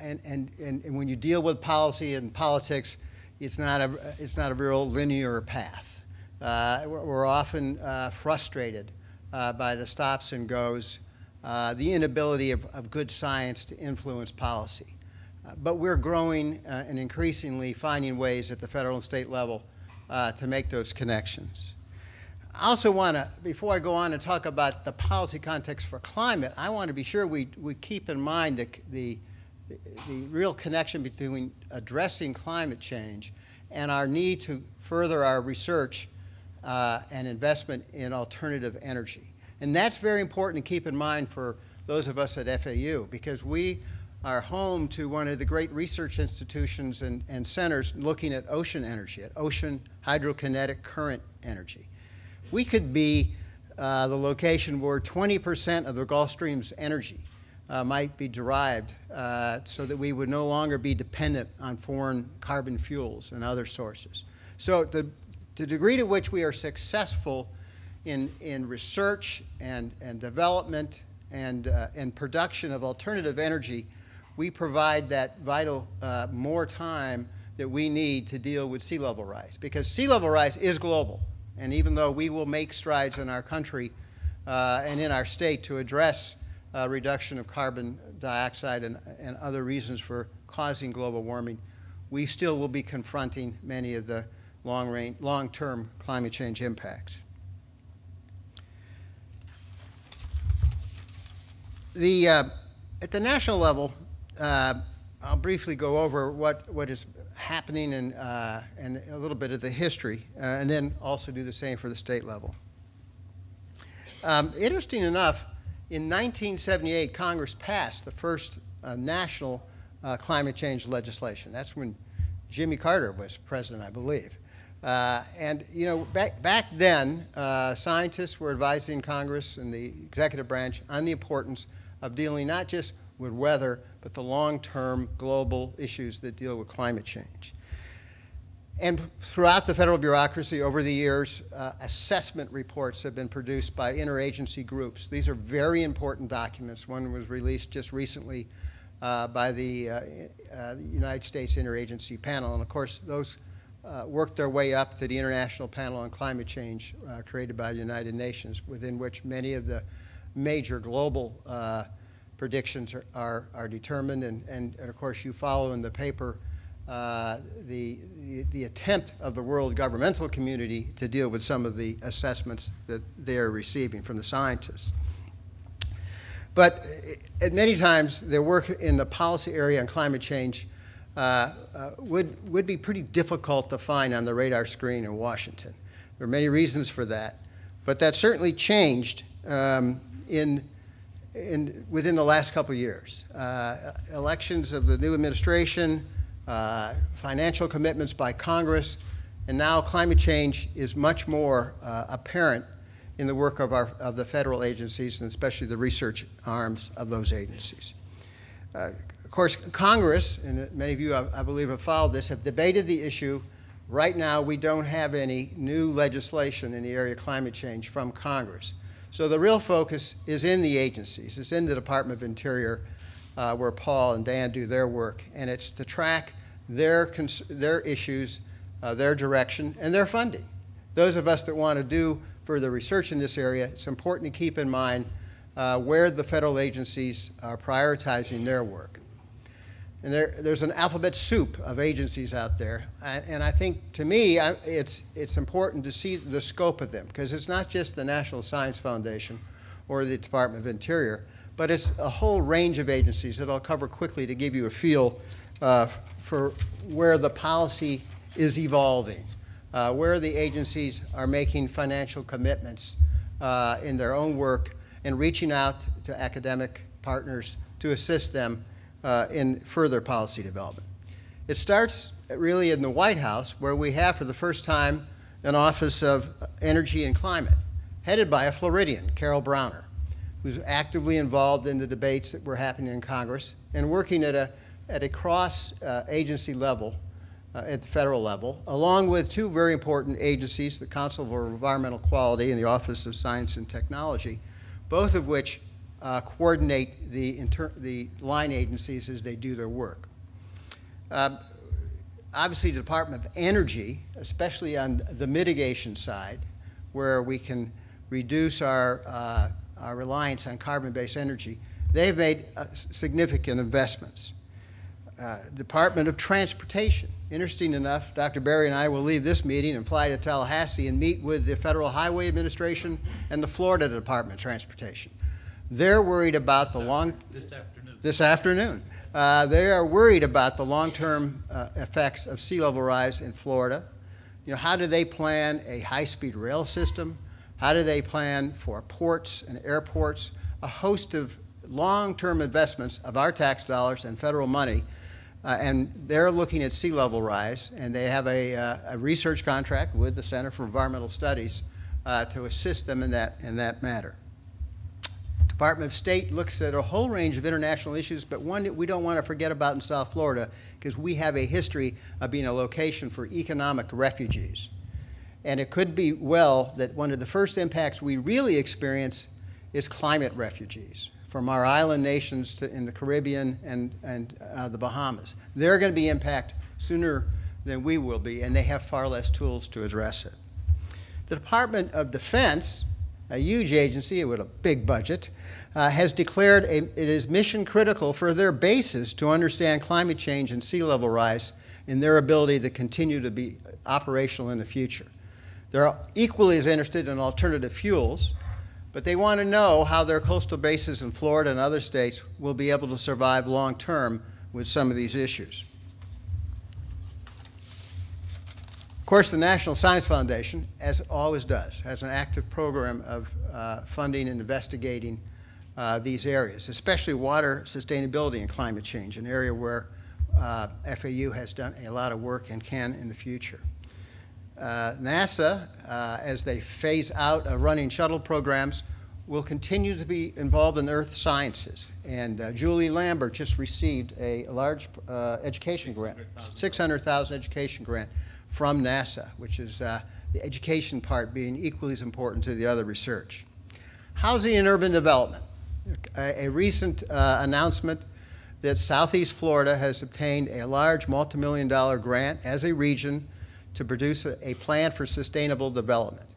And when you deal with policy and politics, it's not a real linear path. We're often frustrated by the stops and goes, the inability of good science to influence policy. But we're growing and increasingly finding ways at the federal and state level to make those connections. I also want to, before I go on and talk about the policy context for climate, I want to be sure we keep in mind the real connection between addressing climate change and our need to further our research and investment in alternative energy. And that's very important to keep in mind for those of us at FAU, because we are home to one of the great research institutions and centers looking at ocean energy, at ocean hydrokinetic current energy. We could be the location where 20% of the Gulf Stream's energy might be derived so that we would no longer be dependent on foreign carbon fuels and other sources. So the degree to which we are successful in research and development and production of alternative energy, we provide that vital more time that we need to deal with sea level rise. Because sea level rise is global. And even though we will make strides in our country and in our state to address reduction of carbon dioxide and other reasons for causing global warming, we still will be confronting many of the long-term climate change impacts. At the national level, I'll briefly go over what is happening and a little bit of the history, and then also do the same for the state level. Interesting enough, in 1978, Congress passed the first national climate change legislation. That's when Jimmy Carter was president, I believe. And you know, back then, scientists were advising Congress and the executive branch on the importance of dealing not just with weather, but the long-term global issues that deal with climate change. And throughout the federal bureaucracy over the years, assessment reports have been produced by interagency groups. These are very important documents. One was released just recently by the United States Interagency Panel. And of course, those worked their way up to the International Panel on Climate Change created by the United Nations, within which many of the major global predictions are determined. And of course, you follow in the paper the attempt of the world governmental community to deal with some of the assessments that they are receiving from the scientists. But at many times, their work in the policy area on climate change would be pretty difficult to find on the radar screen in Washington. There are many reasons for that, but that certainly changed within the last couple of years. Elections of the new administration, financial commitments by Congress, and now climate change is much more apparent in the work of the federal agencies, and especially the research arms of those agencies. Of course, Congress, and many of you, I believe, have followed this, have debated the issue. Right now, we don't have any new legislation in the area of climate change from Congress. So the real focus is in the agencies. It's in the Department of Interior, where Paul and Dan do their work, and it's to track their issues, their direction, and their funding. Those of us that want to do further research in this area, it's important to keep in mind where the federal agencies are prioritizing their work. And there's an alphabet soup of agencies out there, and I think, to me, it's important to see the scope of them, because it's not just the National Science Foundation or the Department of Interior, but it's a whole range of agencies that I'll cover quickly to give you a feel for where the policy is evolving, where the agencies are making financial commitments in their own work and reaching out to academic partners to assist them in further policy development. It starts really in the White House, where we have for the first time an Office of Energy and Climate, headed by a Floridian, Carol Browner, who's actively involved in the debates that were happening in Congress and working at a cross-agency level at the federal level, along with two very important agencies, the Council for Environmental Quality and the Office of Science and Technology, both of which coordinate the line agencies as they do their work. Obviously, the Department of Energy, especially on the mitigation side, where we can reduce our reliance on carbon-based energy, they've made significant investments. Department of Transportation. Interesting enough, Dr. Berry and I will leave this meeting and fly to Tallahassee and meet with the Federal Highway Administration and the Florida Department of Transportation. They're worried about the This afternoon. They are worried about the long-term effects of sea level rise in Florida. You know, how do they plan a high-speed rail system? How do they plan for ports and airports? A host of long-term investments of our tax dollars and federal money. And they're looking at sea level rise, and they have a research contract with the Center for Environmental Studies to assist them in that matter. Department of State looks at a whole range of international issues, but one that we don't want to forget about in South Florida, because we have a history of being a location for economic refugees. And it could be well that one of the first impacts we really experience is climate refugees from our island nations in the Caribbean and the Bahamas. They're going to be impacted sooner than we will be, and they have far less tools to address it. The Department of Defense, a huge agency with a big budget, has declared it is mission critical for their bases to understand climate change and sea level rise in their ability to continue to be operational in the future. They're equally as interested in alternative fuels, but they want to know how their coastal bases in Florida and other states will be able to survive long term with some of these issues. Of course, the National Science Foundation, as it always does, has an active program of funding and investigating these areas, especially water sustainability and climate change, an area where FAU has done a lot of work and can in the future. NASA, as they phase out running shuttle programs, will continue to be involved in earth sciences. And Julie Lambert just received a large education grant, $600,000 education grant from NASA, which is the education part being equally as important to the other research. Housing and urban development. A recent announcement that Southeast Florida has obtained a large multi-million-dollar grant as a region to produce a plan for sustainable development.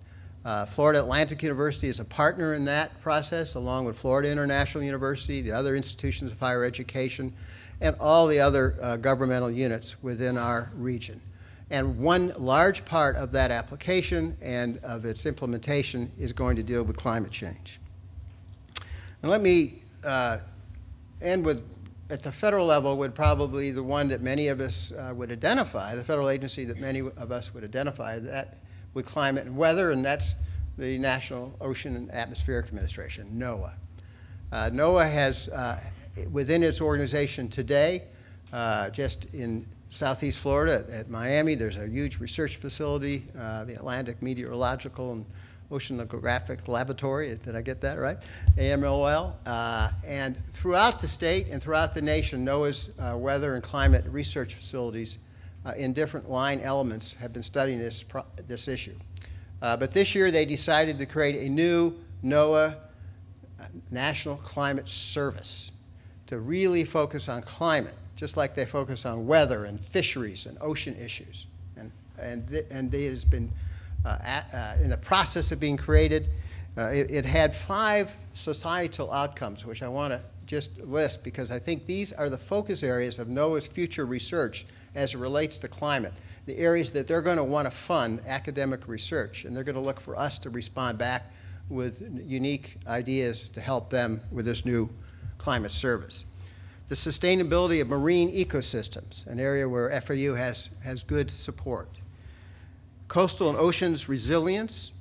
Florida Atlantic University is a partner in that process, along with Florida International University, the other institutions of higher education, and all the other governmental units within our region. And one large part of that application and of its implementation is going to deal with climate change. And let me end with, at the federal level, would probably the one that many of us would identify, the federal agency that many of us would identify that with climate and weather, and that's the National Ocean and Atmospheric Administration, NOAA. NOAA has, within its organization today, just in Southeast Florida at Miami, there's a huge research facility, the Atlantic Meteorological and Oceanographic Laboratory, did I get that right? AMOL. And throughout the state and throughout the nation, NOAA's weather and climate research facilities in different line elements have been studying this issue. But this year they decided to create a new NOAA National Climate Service to really focus on climate, just like they focus on weather and fisheries and ocean issues. And it has been in the process of being created. It had 5 societal outcomes, which I want to just list because I think these are the focus areas of NOAA's future research as it relates to climate, the areas that they're going to want to fund academic research, and they're going to look for us to respond back with unique ideas to help them with this new climate service. The sustainability of marine ecosystems, an area where FAU has good support. Coastal and oceans resilience,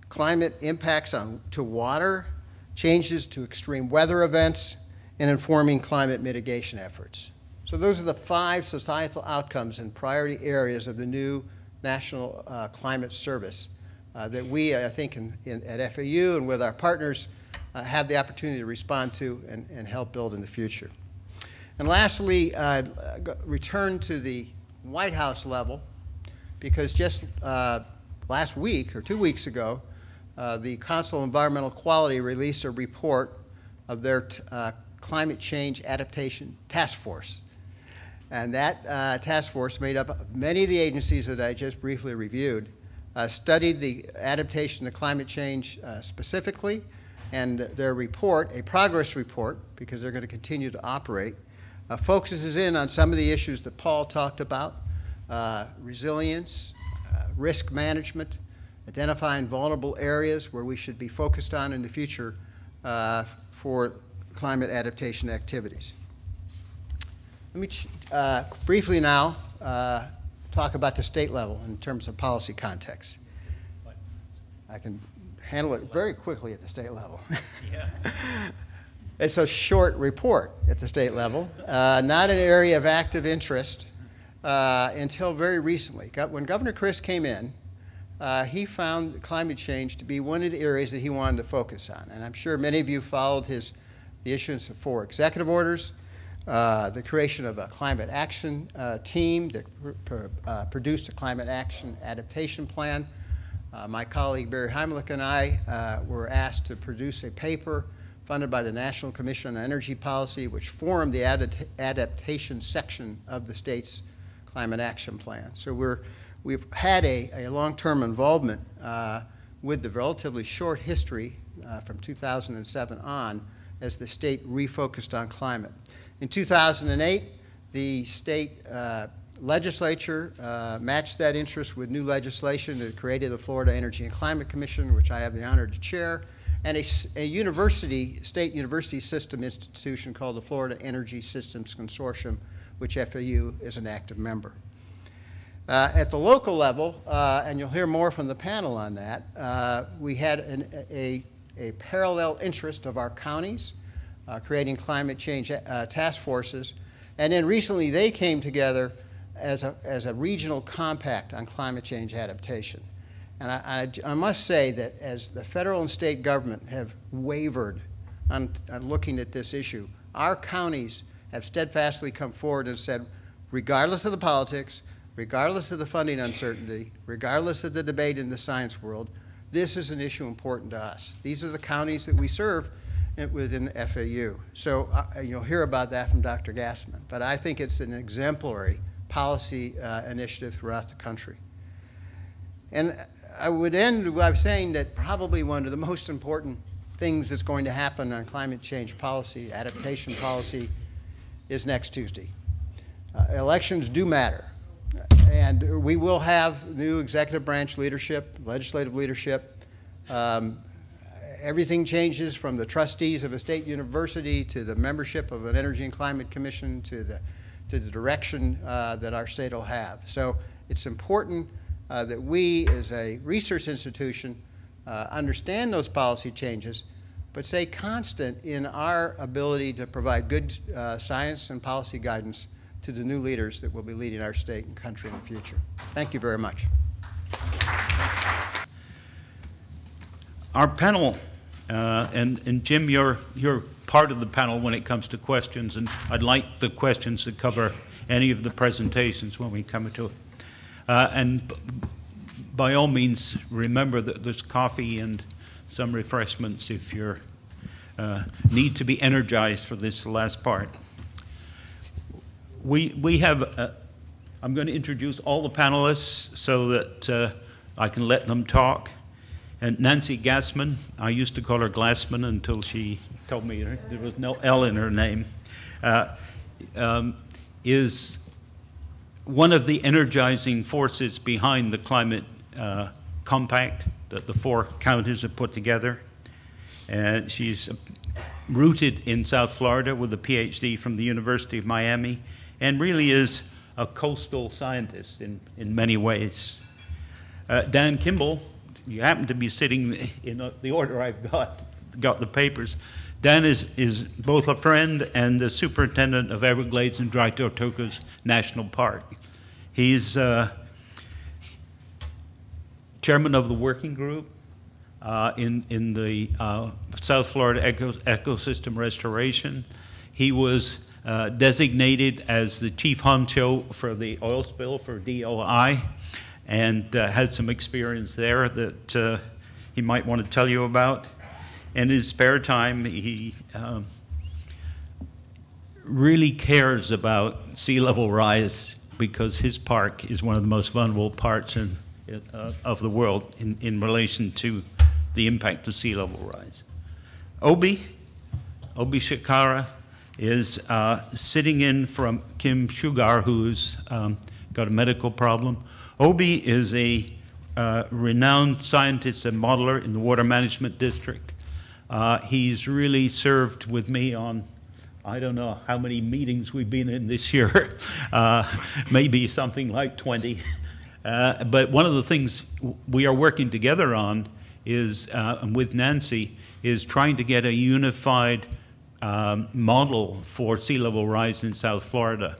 climate impacts to water, changes to extreme weather events, and informing climate mitigation efforts. So those are the 5 societal outcomes and priority areas of the new National Climate Service that we, I think, at FAU and with our partners have the opportunity to respond to and help build in the future. And lastly, return to the White House level, because just last week or 2 weeks ago, the Council on Environmental Quality released a report of their climate change adaptation task force. And that task force, made up of many of the agencies that I just briefly reviewed, studied the adaptation to climate change specifically, and their report, a progress report, because they're going to continue to operate, focuses in on some of the issues that Paul talked about, resilience, risk management, identifying vulnerable areas where we should be focused on in the future for climate adaptation activities. Let me briefly now talk about the state level in terms of policy context. I can handle it very quickly at the state level. Yeah. It's a short report at the state level, not an area of active interest until very recently. When Governor Chris came in, he found climate change to be one of the areas that he wanted to focus on. And I'm sure many of you followed the issuance of 4 executive orders, the creation of a climate action team that produced a climate action adaptation plan. My colleague Barry Heimlich and I were asked to produce a paper funded by the National Commission on Energy Policy, which formed the adaptation section of the state's climate action plan. So we've had a long-term involvement with the relatively short history from 2007 on as the state refocused on climate. In 2008, the state legislature matched that interest with new legislation that created the Florida Energy and Climate Commission, which I have the honor to chair, and a state university system institution called the Florida Energy Systems Consortium, which FAU is an active member. At the local level, and you'll hear more from the panel on that, we had a parallel interest of our counties, creating climate change task forces, and then recently they came together as a regional compact on climate change adaptation. And I must say that as the federal and state government have wavered on looking at this issue, our counties have steadfastly come forward and said, regardless of the politics, regardless of the funding uncertainty, regardless of the debate in the science world, this is an issue important to us. These are the counties that we serve within FAU. So you'll hear about that from Dr. Gassman. But I think it's an exemplary policy initiative throughout the country. And I would end by saying that probably one of the most important things that's going to happen on climate change policy, adaptation policy, is next Tuesday. Elections do matter. And we will have new executive branch leadership, legislative leadership. Everything changes from the trustees of a state university to the membership of an Energy and Climate Commission to the direction that our state will have. So it's important that we as a research institution understand those policy changes, but stay constant in our ability to provide good science and policy guidance to the new leaders that will be leading our state and country in the future. Thank you very much. Our panel, and Jim, you're part of the panel when it comes to questions, and I'd like the questions to cover any of the presentations when we come to it. And by all means, remember that there's coffee and some refreshments if you need to be energized for this last part. We have, I'm going to introduce all the panelists so that I can let them talk. And Nancy Gassman, I used to call her Glassman until she told me there was no L in her name, is one of the energizing forces behind the climate compact that the 4 counties have put together. And she's rooted in South Florida with a PhD from the University of Miami, and really is a coastal scientist in many ways. Dan Kimball, you happen to be sitting in the order I've got the papers. Dan is both a friend and the superintendent of Everglades and Dry Tortugas National Park. He's chairman of the working group in the South Florida ecosystem restoration. He was designated as the chief honcho for the oil spill for DOI, and had some experience there that he might want to tell you about. in his spare time, he really cares about sea level rise because his park is one of the most vulnerable parts of the world in relation to the impact of sea level rise. Obi Shikara is sitting in from Kim Sugar, who's got a medical problem. Obi is a renowned scientist and modeler in the Water Management District. He's really served with me on, I don't know how many meetings we've been in this year, maybe something like 20. But one of the things we are working together on is, with Nancy, is trying to get a unified model for sea level rise in South Florida.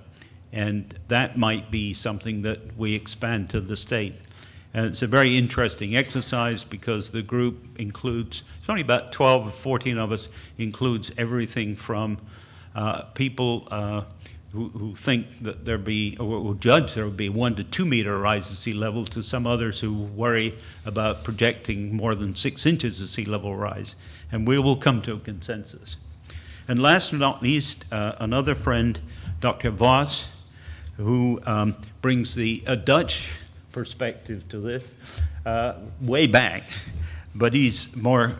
And that might be something that we expand to the state. And it's a very interesting exercise because the group includes, it's only about 12 or 14 of us, includes everything from people who think that there be, or judge there will be 1 to 2 meter rise in sea level, to some others who worry about projecting more than 6 inches of sea level rise. And we will come to a consensus. And last but not least, another friend, Dr. Vos, who brings the Dutch perspective to this way back, but he's more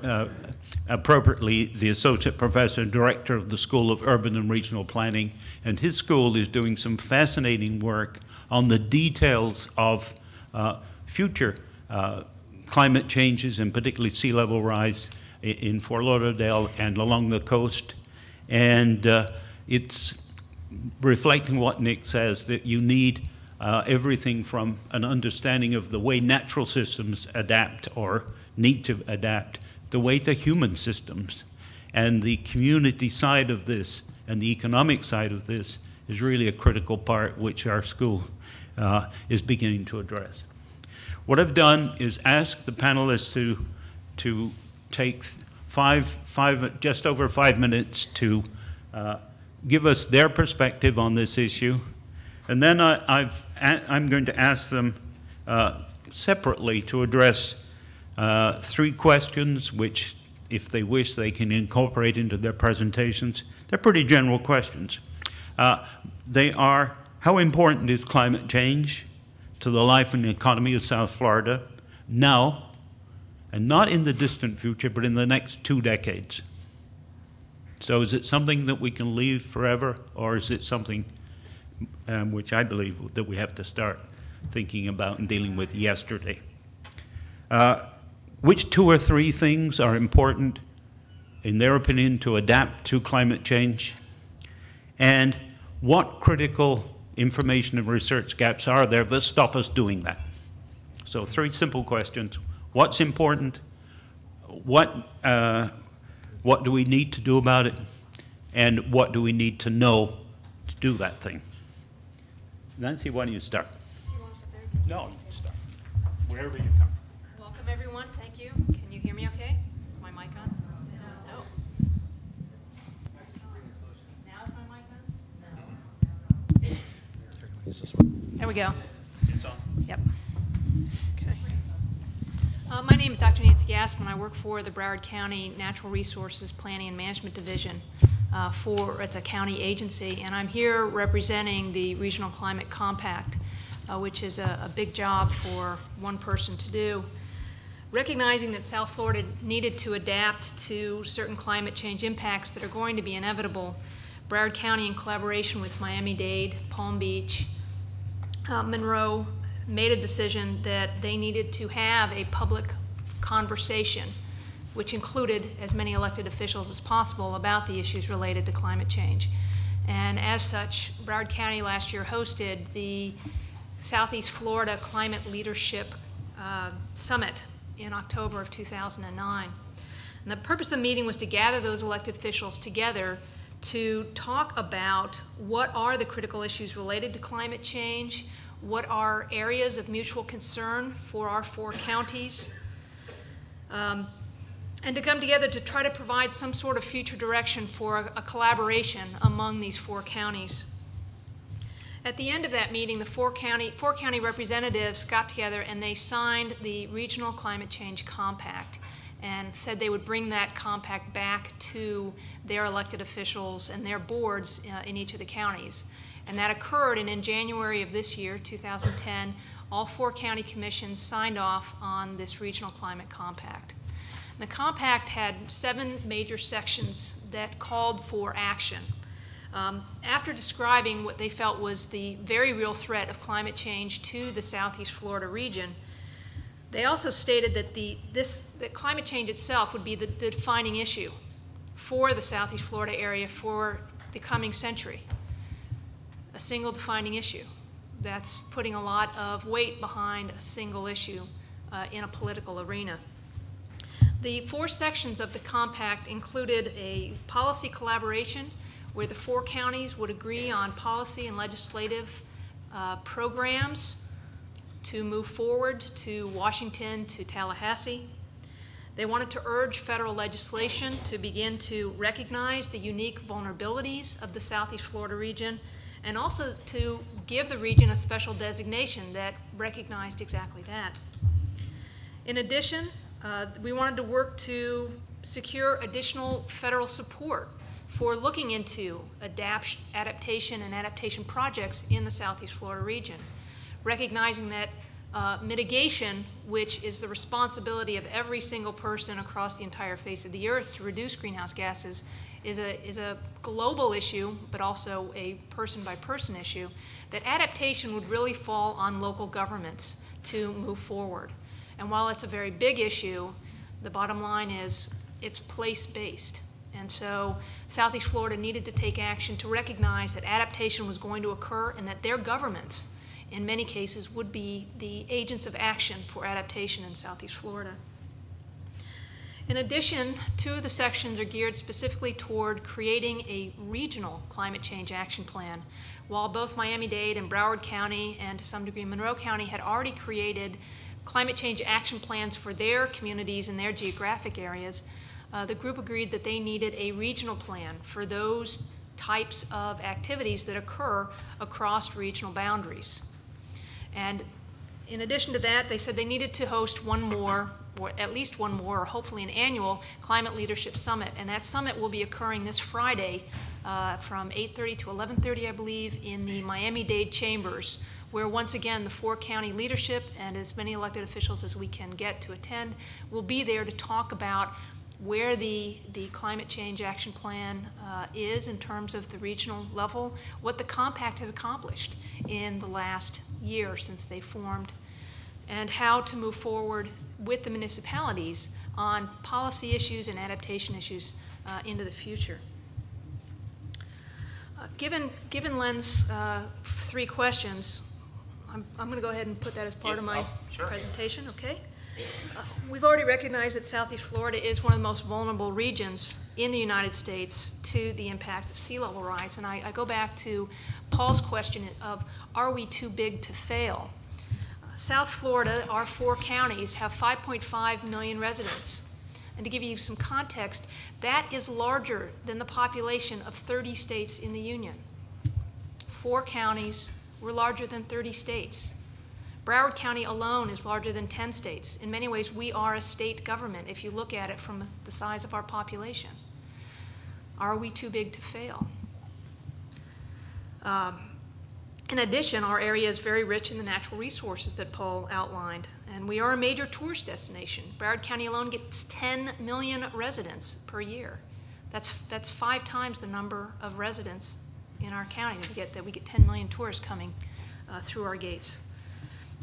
appropriately the Associate Professor and Director of the School of Urban and Regional Planning, and his school is doing some fascinating work on the details of future climate changes, and particularly sea level rise in Fort Lauderdale and along the coast. And it's reflecting what Nick says, that you need everything from an understanding of the way natural systems adapt or need to adapt, the way to human systems. And the community side of this and the economic side of this is really a critical part which our school is beginning to address. What I've done is ask the panelists to take just over 5 minutes to give us their perspective on this issue. And then I'm going to ask them separately to address 3 questions, which, if they wish, they can incorporate into their presentations. They're pretty general questions. They are, how important is climate change to the life and economy of South Florida now, and not in the distant future, but in the next 2 decades? So is it something that we can leave forever, or is it something which I believe that we have to start thinking about and dealing with yesterday? Which 2 or 3 things are important, in their opinion, to adapt to climate change? And what critical information and research gaps are there that stop us doing that? So 3 simple questions. What's important? What do we need to do about it? And what do we need to know to do that thing? Nancy, why don't you start? Do you want to sit there? No, you can start. Wherever you come from. Welcome, everyone. Thank you. Can you hear me okay? Is my mic on? No. Now is my mic on? No. There we go. It's on. Yep. Okay. My name is Dr. Nancy Gassman. I work for the Broward County Natural Resources Planning and Management Division. It's a county agency, and I'm here representing the Regional Climate Compact, which is a big job for one person to do. Recognizing that South Florida needed to adapt to certain climate change impacts that are going to be inevitable, Broward County, in collaboration with Miami-Dade, Palm Beach, Monroe, made a decision that they needed to have a public conversation, which included as many elected officials as possible about the issues related to climate change. And as such, Broward County last year hosted the Southeast Florida Climate Leadership Summit in October of 2009. And the purpose of the meeting was to gather those elected officials together to talk about what are the critical issues related to climate change, what are areas of mutual concern for our 4 counties, and to come together to try to provide some sort of future direction for a collaboration among these 4 counties. At the end of that meeting, the four county representatives got together and they signed the Regional Climate Change Compact. and said they would bring that compact back to their elected officials and their boards in each of the counties. And that occurred, and in January of this year, 2010, all 4 county commissions signed off on this regional climate compact. The compact had 7 major sections that called for action. After describing what they felt was the very real threat of climate change to the Southeast Florida region, they also stated that that climate change itself would be the defining issue for the Southeast Florida area for the coming century. A single defining issue. That's putting a lot of weight behind a single issue in a political arena. The 4 sections of the compact included a policy collaboration where the 4 counties would agree on policy and legislative programs to move forward to Washington, to Tallahassee. They wanted to urge federal legislation to begin to recognize the unique vulnerabilities of the Southeast Florida region, and also to give the region a special designation that recognized exactly that. In addition, we wanted to work to secure additional federal support for looking into adaptation and adaptation projects in the Southeast Florida region, recognizing that mitigation, which is the responsibility of every single person across the entire face of the earth to reduce greenhouse gases, is a global issue, but also a person-by-person issue, that adaptation would really fall on local governments to move forward. And while it's a very big issue, the bottom line is it's place-based. And so Southeast Florida needed to take action to recognize that adaptation was going to occur and that their governments, in many cases, would be the agents of action for adaptation in Southeast Florida. In addition, 2 of the sections are geared specifically toward creating a regional climate change action plan. While both Miami-Dade and Broward County, and to some degree Monroe County, had already created climate change action plans for their communities and their geographic areas, the group agreed that they needed a regional plan for those types of activities that occur across regional boundaries. And in addition to that, they said they needed to host one more, or at least one more, or hopefully an annual Climate Leadership Summit. And that summit will be occurring this Friday from 8:30 to 11:30, I believe, in the Miami-Dade Chambers, where once again the 4 county leadership and as many elected officials as we can get to attend will be there to talk about where the climate change action plan is in terms of the regional level, what the compact has accomplished in the last year since they formed, and how to move forward with the municipalities on policy issues and adaptation issues into the future. Given Len's 3 questions, I'm going to go ahead and put that as part of my presentation, okay? We've already recognized that Southeast Florida is one of the most vulnerable regions in the United States to the impact of sea level rise. And I go back to Paul's question of, are we too big to fail? South Florida, our 4 counties, have 5.5 million residents. And to give you some context, that is larger than the population of 30 states in the Union. 4 counties were larger than 30 states. Broward County alone is larger than 10 states. In many ways, we are a state government if you look at it from the size of our population. Are we too big to fail? In addition, our area is very rich in the natural resources that Paul outlined, and we are a major tourist destination. Broward County alone gets 10 million residents per year. That's 5 times the number of residents in our county that we get 10 million tourists coming through our gates.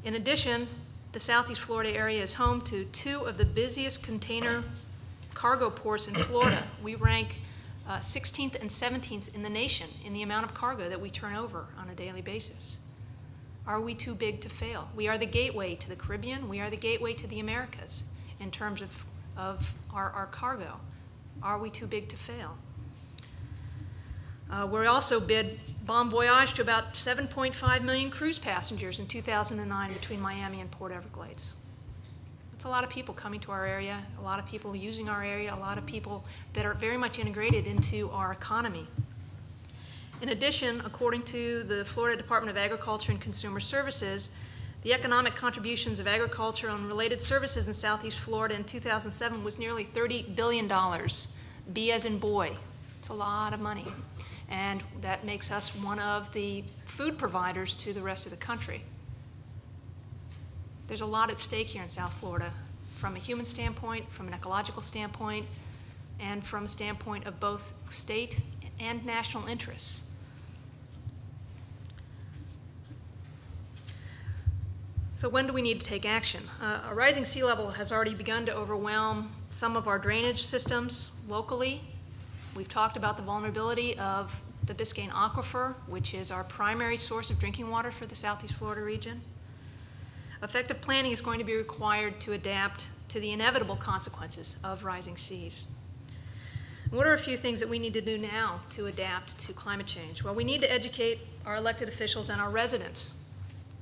In addition, the Southeast Florida area is home to 2 of the busiest container cargo ports in Florida. We rank 16th and 17th in the nation in the amount of cargo that we turn over on a daily basis. Are we too big to fail? We are the gateway to the Caribbean. We are the gateway to the Americas in terms of our cargo. Are we too big to fail? We also bid bon voyage to about 7.5 million cruise passengers in 2009 between Miami and Port Everglades. That's a lot of people coming to our area, a lot of people using our area, a lot of people that are very much integrated into our economy. In addition, according to the Florida Department of Agriculture and Consumer Services, The economic contributions of agriculture and related services in Southeast Florida in 2007 was nearly $30 billion. B as in boy. It's a lot of money. And that makes us one of the food providers to the rest of the country. There's a lot at stake here in South Florida from a human standpoint, from an ecological standpoint, and from a standpoint of both state and national interests. So when do we need to take action? A rising sea level has already begun to overwhelm some of our drainage systems locally. We've talked about the vulnerability of the Biscayne Aquifer, which is our primary source of drinking water for the Southeast Florida region. Effective planning is going to be required to adapt to the inevitable consequences of rising seas. What are a few things that we need to do now to adapt to climate change? Well, we need to educate our elected officials and our residents,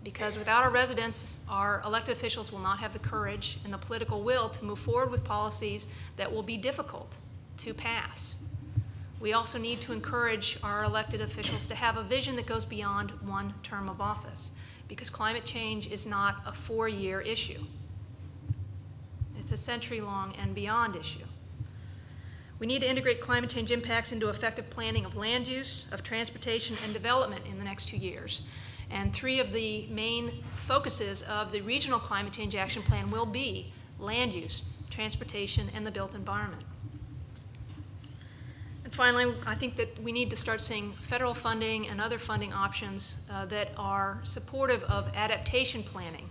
because without our residents, our elected officials will not have the courage and the political will to move forward with policies that will be difficult to pass. We also need to encourage our elected officials to have a vision that goes beyond one term of office, because climate change is not a 4-year issue. It's a century-long and beyond issue. We need to integrate climate change impacts into effective planning of land use, of transportation, and development in the next 2 years. And 3 of the main focuses of the Regional Climate Change Action Plan will be land use, transportation, and the built environment. And finally, I think that we need to start seeing federal funding and other funding options that are supportive of adaptation planning.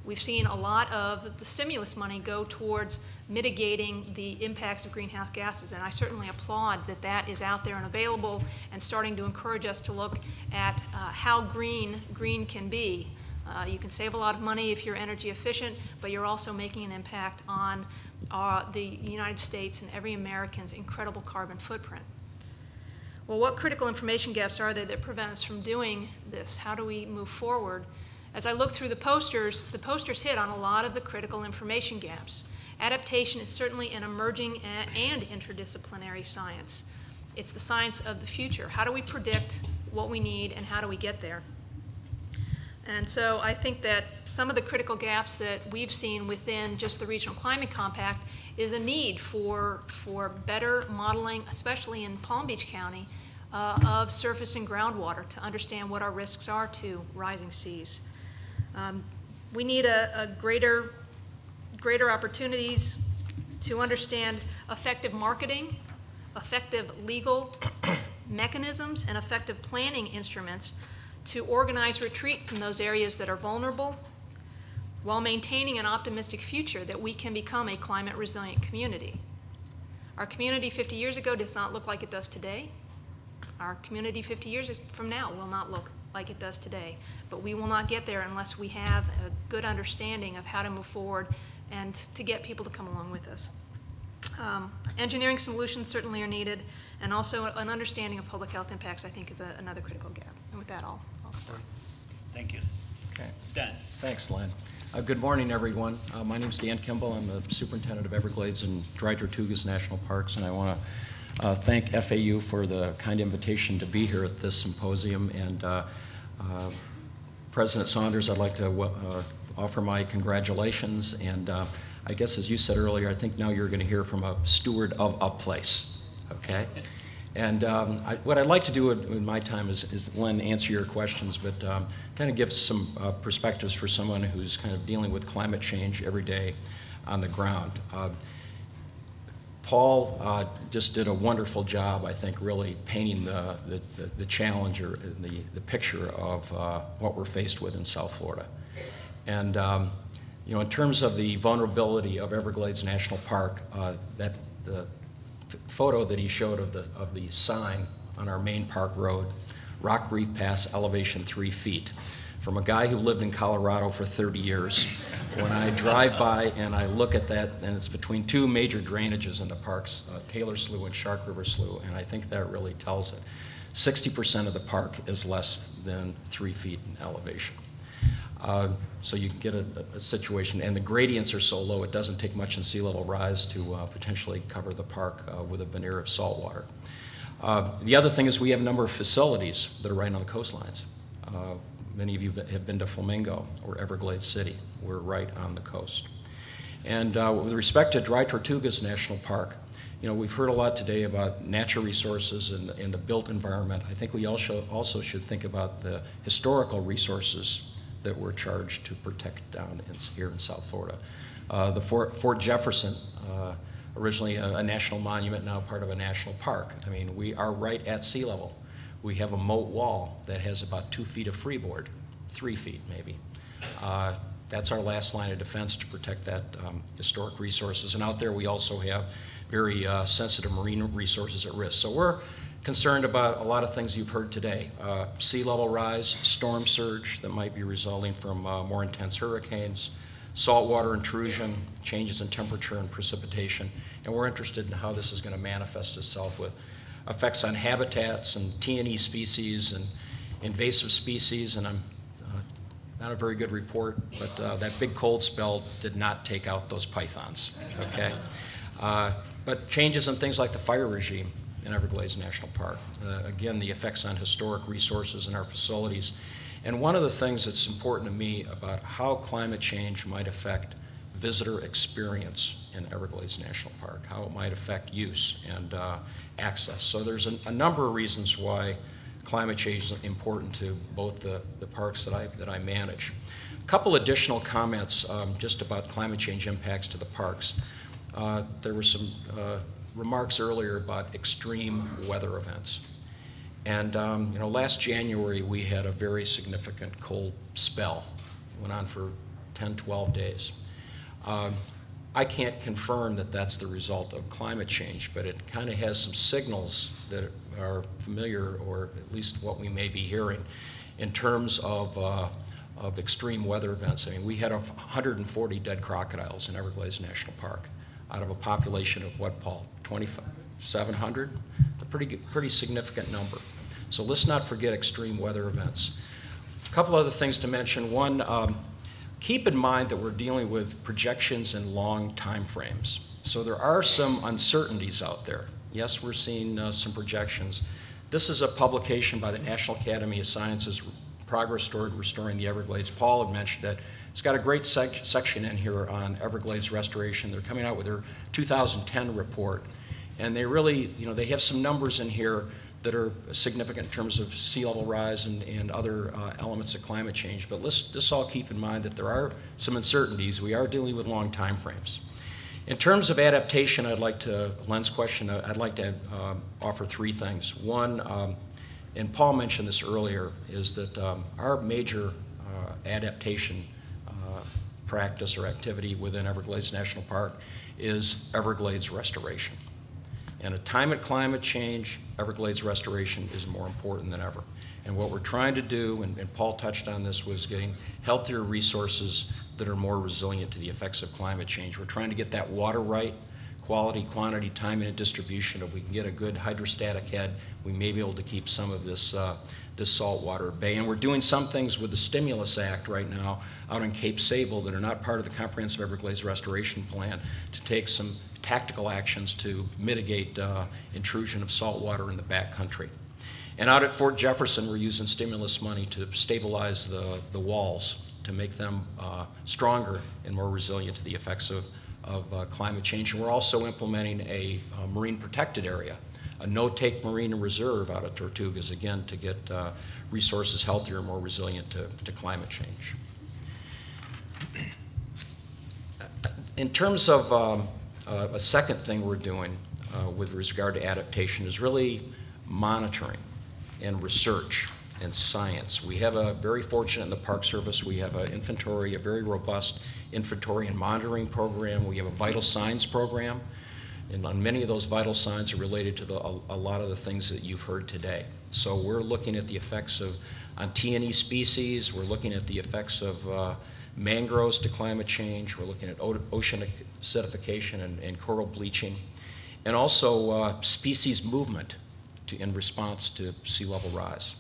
We've seen a lot of the stimulus money go towards mitigating the impacts of greenhouse gases, and I certainly applaud that that is out there and available and starting to encourage us to look at how green can be. You can save a lot of money if you're energy efficient, but you're also making an impact on the United States and every American's incredible carbon footprint. Well, what critical information gaps are there that prevent us from doing this? How do we move forward? As I look through the posters hit on a lot of the critical information gaps. Adaptation is certainly an emerging and interdisciplinary science. It's the science of the future. How do we predict what we need and how do we get there? And so I think that some of the critical gaps that we've seen within just the Regional Climate Compact is a need for better modeling, especially in Palm Beach County, of surface and groundwater to understand what our risks are to rising seas. We need a greater opportunities to understand effective marketing, effective legal mechanisms, and effective planning instruments to organize retreat from those areas that are vulnerable while maintaining an optimistic future that we can become a climate resilient community. Our community 50 years ago does not look like it does today. Our community 50 years from now will not look like it does today, but we will not get there unless we have a good understanding of how to move forward and to get people to come along with us. Engineering solutions certainly are needed, and also an understanding of public health impacts I think is another critical gap. And with that, I'll start. Thank you. Okay. Dan. Thanks, Len. Good morning, everyone. My name is Dan Kimball. I'm the superintendent of Everglades and Dry Tortugas National Parks, and I want to thank FAU for the kind invitation to be here at this symposium. And President Saunders, I'd like to offer my congratulations. And I guess, as you said earlier, I think now you're going to hear from a steward of a place, okay? And what I'd like to do in my time is Len, answer your questions, but kind of give some perspectives for someone who's kind of dealing with climate change every day on the ground. Paul just did a wonderful job, I think, really painting the challenge or the picture of what we're faced with in South Florida. And you know, in terms of the vulnerability of Everglades National Park, the photo that he showed of the sign on our main park road, Rock Reef Pass, elevation 3 feet. From a guy who lived in Colorado for 30 years, when I drive by and I look at that, and it's between 2 major drainages in the parks, Taylor Slough and Shark River Slough, and I think that really tells it. 60% of the park is less than 3 feet in elevation. So you can get a situation, and the gradients are so low, it doesn't take much in sea level rise to potentially cover the park with a veneer of salt water. The other thing is we have a number of facilities that are right on the coastlines. many of you have been to Flamingo or Everglades City. We're right on the coast. And with respect to Dry Tortugas National Park, we've heard a lot today about natural resources and the built environment. I think we also should think about the historical resources that we're charged to protect down here in South Florida. The Fort Jefferson, originally a national monument, now part of a national park. I mean, we are right at sea level. We have a moat wall that has about 2 feet of freeboard, 3 feet maybe. That's our last line of defense to protect that historic resources. And out there we also have very sensitive marine resources at risk. So we're concerned about a lot of things you've heard today. Sea level rise, storm surge that might be resulting from more intense hurricanes, saltwater intrusion, changes in temperature and precipitation. And we're interested in how this is going to manifest itself with effects on habitats and T&E species and invasive species. And I'm not a very good report, but that big cold spell did not take out those pythons, okay? But changes in things like the fire regime in Everglades National Park. Again, the effects on historic resources in our facilities. And one of the things that's important to me about how climate change might affect visitor experience in Everglades National Park, how it might affect use and access. So there's a number of reasons why climate change is important to both the parks that I manage. A couple additional comments just about climate change impacts to the parks. There were some remarks earlier about extreme weather events. And last January we had a very significant cold spell. It went on for 10, 12 days. I can't confirm that that's the result of climate change, but it kind of has some signals that are familiar, or at least what we may be hearing, in terms of extreme weather events. I mean, we had 140 dead crocodiles in Everglades National Park out of a population of what, Paul, 2,700? A pretty significant number. So let's not forget extreme weather events. A couple other things to mention. One, keep in mind that we're dealing with projections in long time frames. So there are some uncertainties out there. Yes, we're seeing some projections. This is a publication by the National Academy of Sciences, Progress Toward Restoring the Everglades. Paul had mentioned that. It's got a great section in here on Everglades restoration. They're coming out with their 2010 report. And they really, they have some numbers in here that are significant in terms of sea level rise and other elements of climate change. But let's all keep in mind that there are some uncertainties. We are dealing with long time frames. In terms of adaptation, Len's question, I'd like to offer 3 things. One, and Paul mentioned this earlier, is that our major adaptation practice or activity within Everglades National Park is Everglades restoration. In a time of climate change, Everglades restoration is more important than ever. And what we're trying to do, and Paul touched on this, was getting healthier resources that are more resilient to the effects of climate change. We're trying to get that water right, quality, quantity, time, and distribution. If we can get a good hydrostatic head, we may be able to keep some of this saltwater at bay. And we're doing some things with the Stimulus Act right now out in Cape Sable that are not part of the Comprehensive Everglades Restoration Plan to take some tactical actions to mitigate intrusion of saltwater in the backcountry. And out at Fort Jefferson, we're using stimulus money to stabilize the walls, to make them stronger and more resilient to the effects of climate change. And we're also implementing a marine protected area, a no-take marine reserve out at Tortugas, again, to get resources healthier and more resilient to climate change. In terms of a second thing we're doing with regard to adaptation is really monitoring and research and science. We have a very fortunate in the Park Service, we have an inventory, a very robust inventory and monitoring program. We have a vital signs program. And on many of those vital signs are related to a lot of the things that you've heard today. So we're looking at the effects on T&E species, we're looking at the effects of mangroves to climate change, we're looking at oceanic acidification and coral bleaching, and also species movement in response to sea level rise.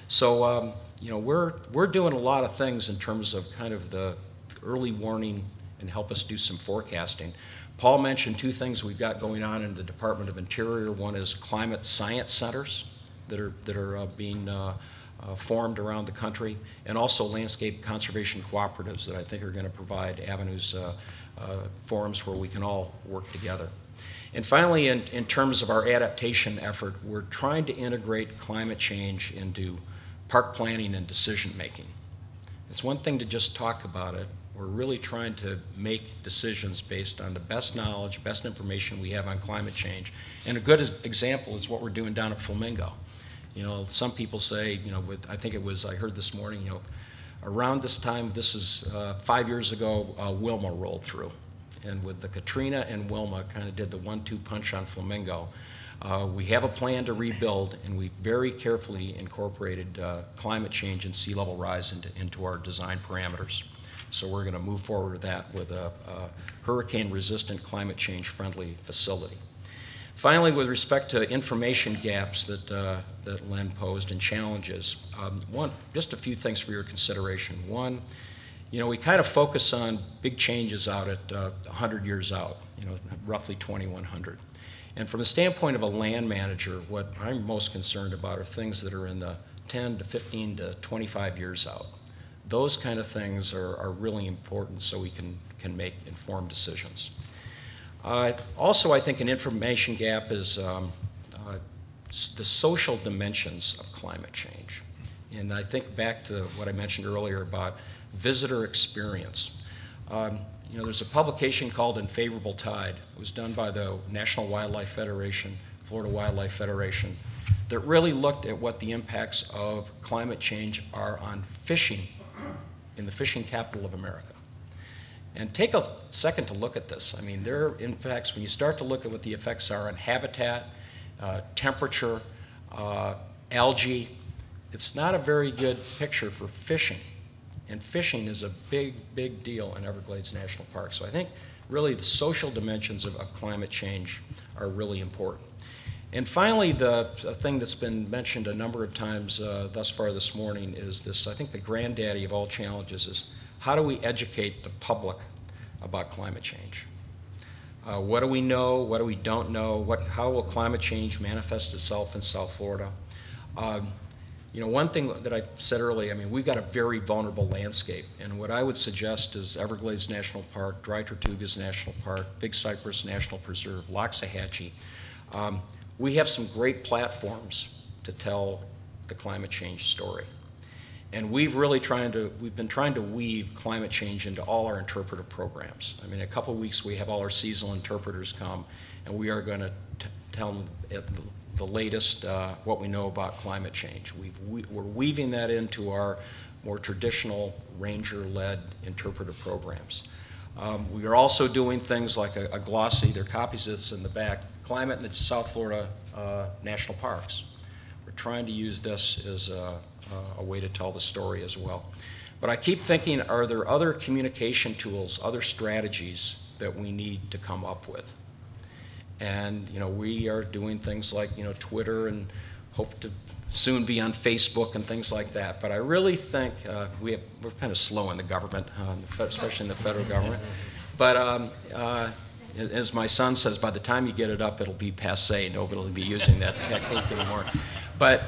So we're doing a lot of things in terms of kind of the early warning and help us do some forecasting. Paul mentioned 2 things we've got going on in the Department of Interior. One is climate science centers that are being formed around the country, and also landscape conservation cooperatives that I think are going to provide avenues, forums where we can all work together. And finally, in terms of our adaptation effort, we're trying to integrate climate change into park planning and decision making. It's one thing to just talk about it. We're really trying to make decisions based on the best knowledge, best information we have on climate change. And a good example is what we're doing down at Flamingo. You know, some people say, you know, I think it was, I heard this morning, you know, around this time, this is 5 years ago, Wilma rolled through. And with the Katrina and Wilma kind of did the 1-2 punch on Flamingo. We have a plan to rebuild, and we very carefully incorporated climate change and sea level rise into our design parameters. So we're going to move forward with that with a hurricane-resistant, climate change-friendly facility. Finally, with respect to information gaps that Len posed and challenges, just a few things for your consideration. One, you know, we kind of focus on big changes out at 100 years out, you know, roughly 2100. And from the standpoint of a land manager, what I'm most concerned about are things that are in the 10 to 15 to 25 years out. Those kind of things are really important so we can make informed decisions. Also, I think an information gap is the social dimensions of climate change. And I think back to what I mentioned earlier about visitor experience. You know, there's a publication called In Favorable Tide. It was done by the National Wildlife Federation, Florida Wildlife Federation, that really looked at what the impacts of climate change are on fishing in the fishing capital of America. And take a second to look at this. I mean, there are impacts, when you start to look at what the effects are on habitat, temperature, algae, it's not a very good picture for fishing. And fishing is a big, big deal in Everglades National Park. So I think really the social dimensions of climate change are really important. And finally, the thing that's been mentioned a number of times thus far this morning is this, I think the granddaddy of all challenges is how do we educate the public about climate change? What do we know? What do we don't know? How will climate change manifest itself in South Florida? You know, one thing that I said earlier, I mean, we've got a very vulnerable landscape, and what I would suggest is Everglades National Park, Dry Tortugas National Park, Big Cypress National Preserve, Loxahatchee. We have some great platforms to tell the climate change story. And we've been trying to weave climate change into all our interpretive programs. I mean, in a couple of weeks we have all our seasonal interpreters come, and we are going to tell them the latest, what we know about climate change. We're weaving that into our more traditional ranger-led interpretive programs. We are also doing things like a glossy, there are copies of this in the back, Climate in the South Florida National Parks. We're trying to use this as a way to tell the story as well. But I keep thinking, are there other communication tools, other strategies that we need to come up with? And you know, we are doing things like, you know, Twitter, and hope to soon be on Facebook and things like that. But I really think we're kind of slow in the government, especially in the federal government. But as my son says, by the time you get it up, it'll be passé. Nobody will be using that technique anymore. But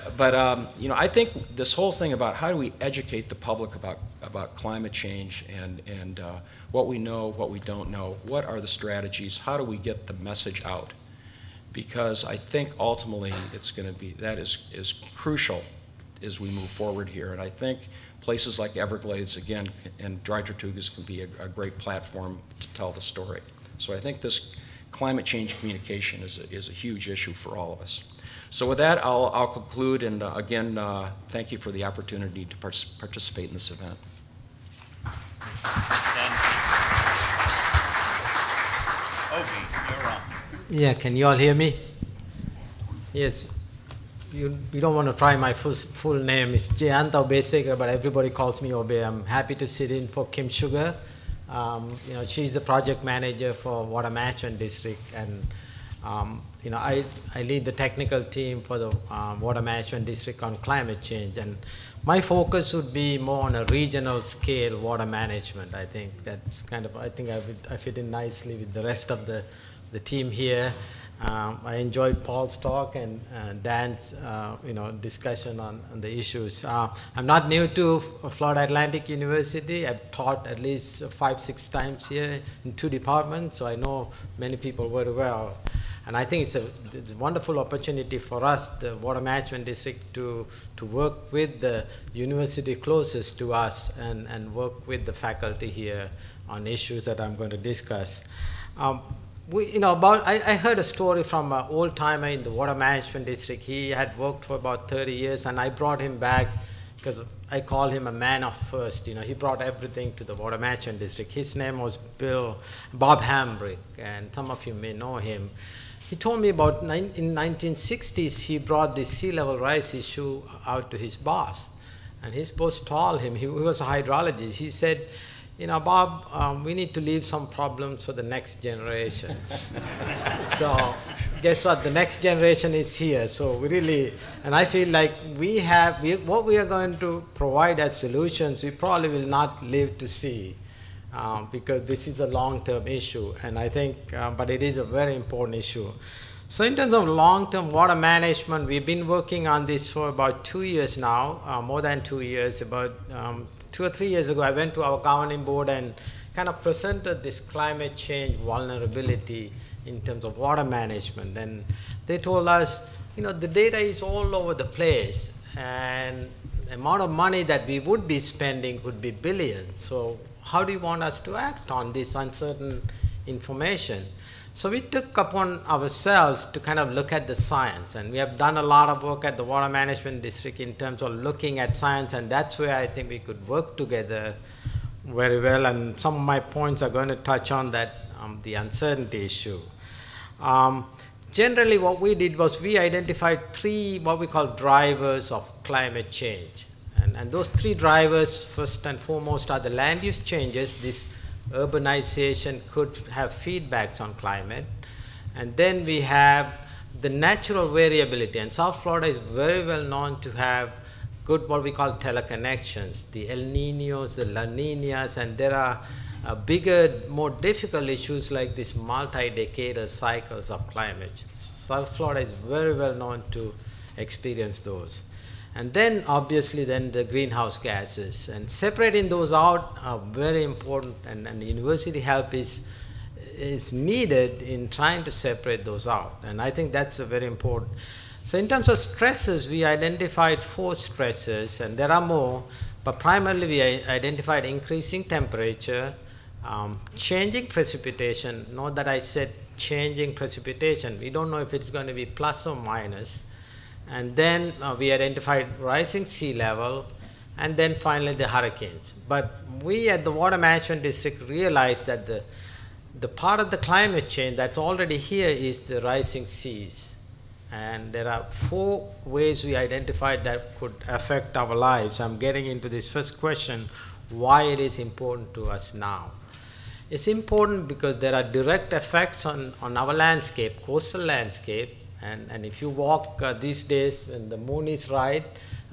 you know, I think this whole thing about how do we educate the public about climate change and what we know, what we don't know, what are the strategies, how do we get the message out? Because I think ultimately it's going to be, that is crucial as we move forward here. And I think places like Everglades, again, and Dry Tortugas can be a great platform to tell the story. So I think this climate change communication is a huge issue for all of us. So with that, I'll conclude, and again, thank you for the opportunity to participate in this event. Obi, you're on. Yeah, can you all hear me? Yes. You don't want to try my full name. It's Jayanta Obesekar, but everybody calls me Obe. I'm happy to sit in for Kim Sugar. You know, she's the project manager for Water Management District, and you know, I lead the technical team for the Water Management District on climate change, and my focus would be more on a regional scale water management. I think that's kind of, I think I fit in nicely with the rest of the team here. I enjoyed Paul's talk and Dan's discussion on the issues. I'm not new to Florida Atlantic University. I've taught at least 5-6 times here in 2 departments, so I know many people very well. And I think it's a wonderful opportunity for us, the Water Management District, to work with the university closest to us and work with the faculty here on issues that I'm going to discuss. I heard a story from an old timer in the Water Management District. He had worked for about 30 years, and I brought him back because I call him a man of first. He brought everything to the Water Management District. His name was Bob Hambrick, and some of you may know him. He told me about in 1960s, he brought this sea level rise issue out to his boss. And his boss told him, he was a hydrologist, he said, Bob, we need to leave some problems for the next generation. So guess what? The next generation is here. So we really, and I feel like what we are going to provide as solutions, we probably will not live to see because this is a long-term issue. And I think, but it is a very important issue. So in terms of long-term water management, we've been working on this for about 2 years now, more than 2 years. About 2 or 3 years ago, I went to our governing board and kind of presented this climate change vulnerability in terms of water management. And they told us, the data is all over the place, and the amount of money that we would be spending would be billions. So how do you want us to act on this uncertain information? So we took upon ourselves to kind of look at the science, and we have done a lot of work at the Water Management District in terms of looking at science, and that's where I think we could work together very well, and some of my points are going to touch on that, the uncertainty issue. Generally what we did was we identified 3 what we call drivers of climate change, and those 3 drivers, first and foremost, are the land use changes. This urbanization could have feedbacks on climate. And then we have the natural variability. And South Florida is very well known to have good what we call teleconnections, the El Niños, the La Niñas, and there are bigger, more difficult issues like these multi-decadal cycles of climate. South Florida is very well known to experience those. And then obviously then the greenhouse gases, and separating those out are very important, and the university help is needed in trying to separate those out, and I think that's very important. So in terms of stresses, we identified 4 stresses, and there are more, but primarily we identified increasing temperature, changing precipitation. Note that I said changing precipitation. We don't know if it's going to be plus or minus. And then we identified rising sea level, and then finally the hurricanes. But we at the Water Management District realized that the part of the climate change that's already here is the rising seas. And there are 4 ways we identified that could affect our lives. I'm getting into this first question, why it is important to us now. It's important because there are direct effects on our landscape, coastal landscape. And if you walk these days when the moon is right,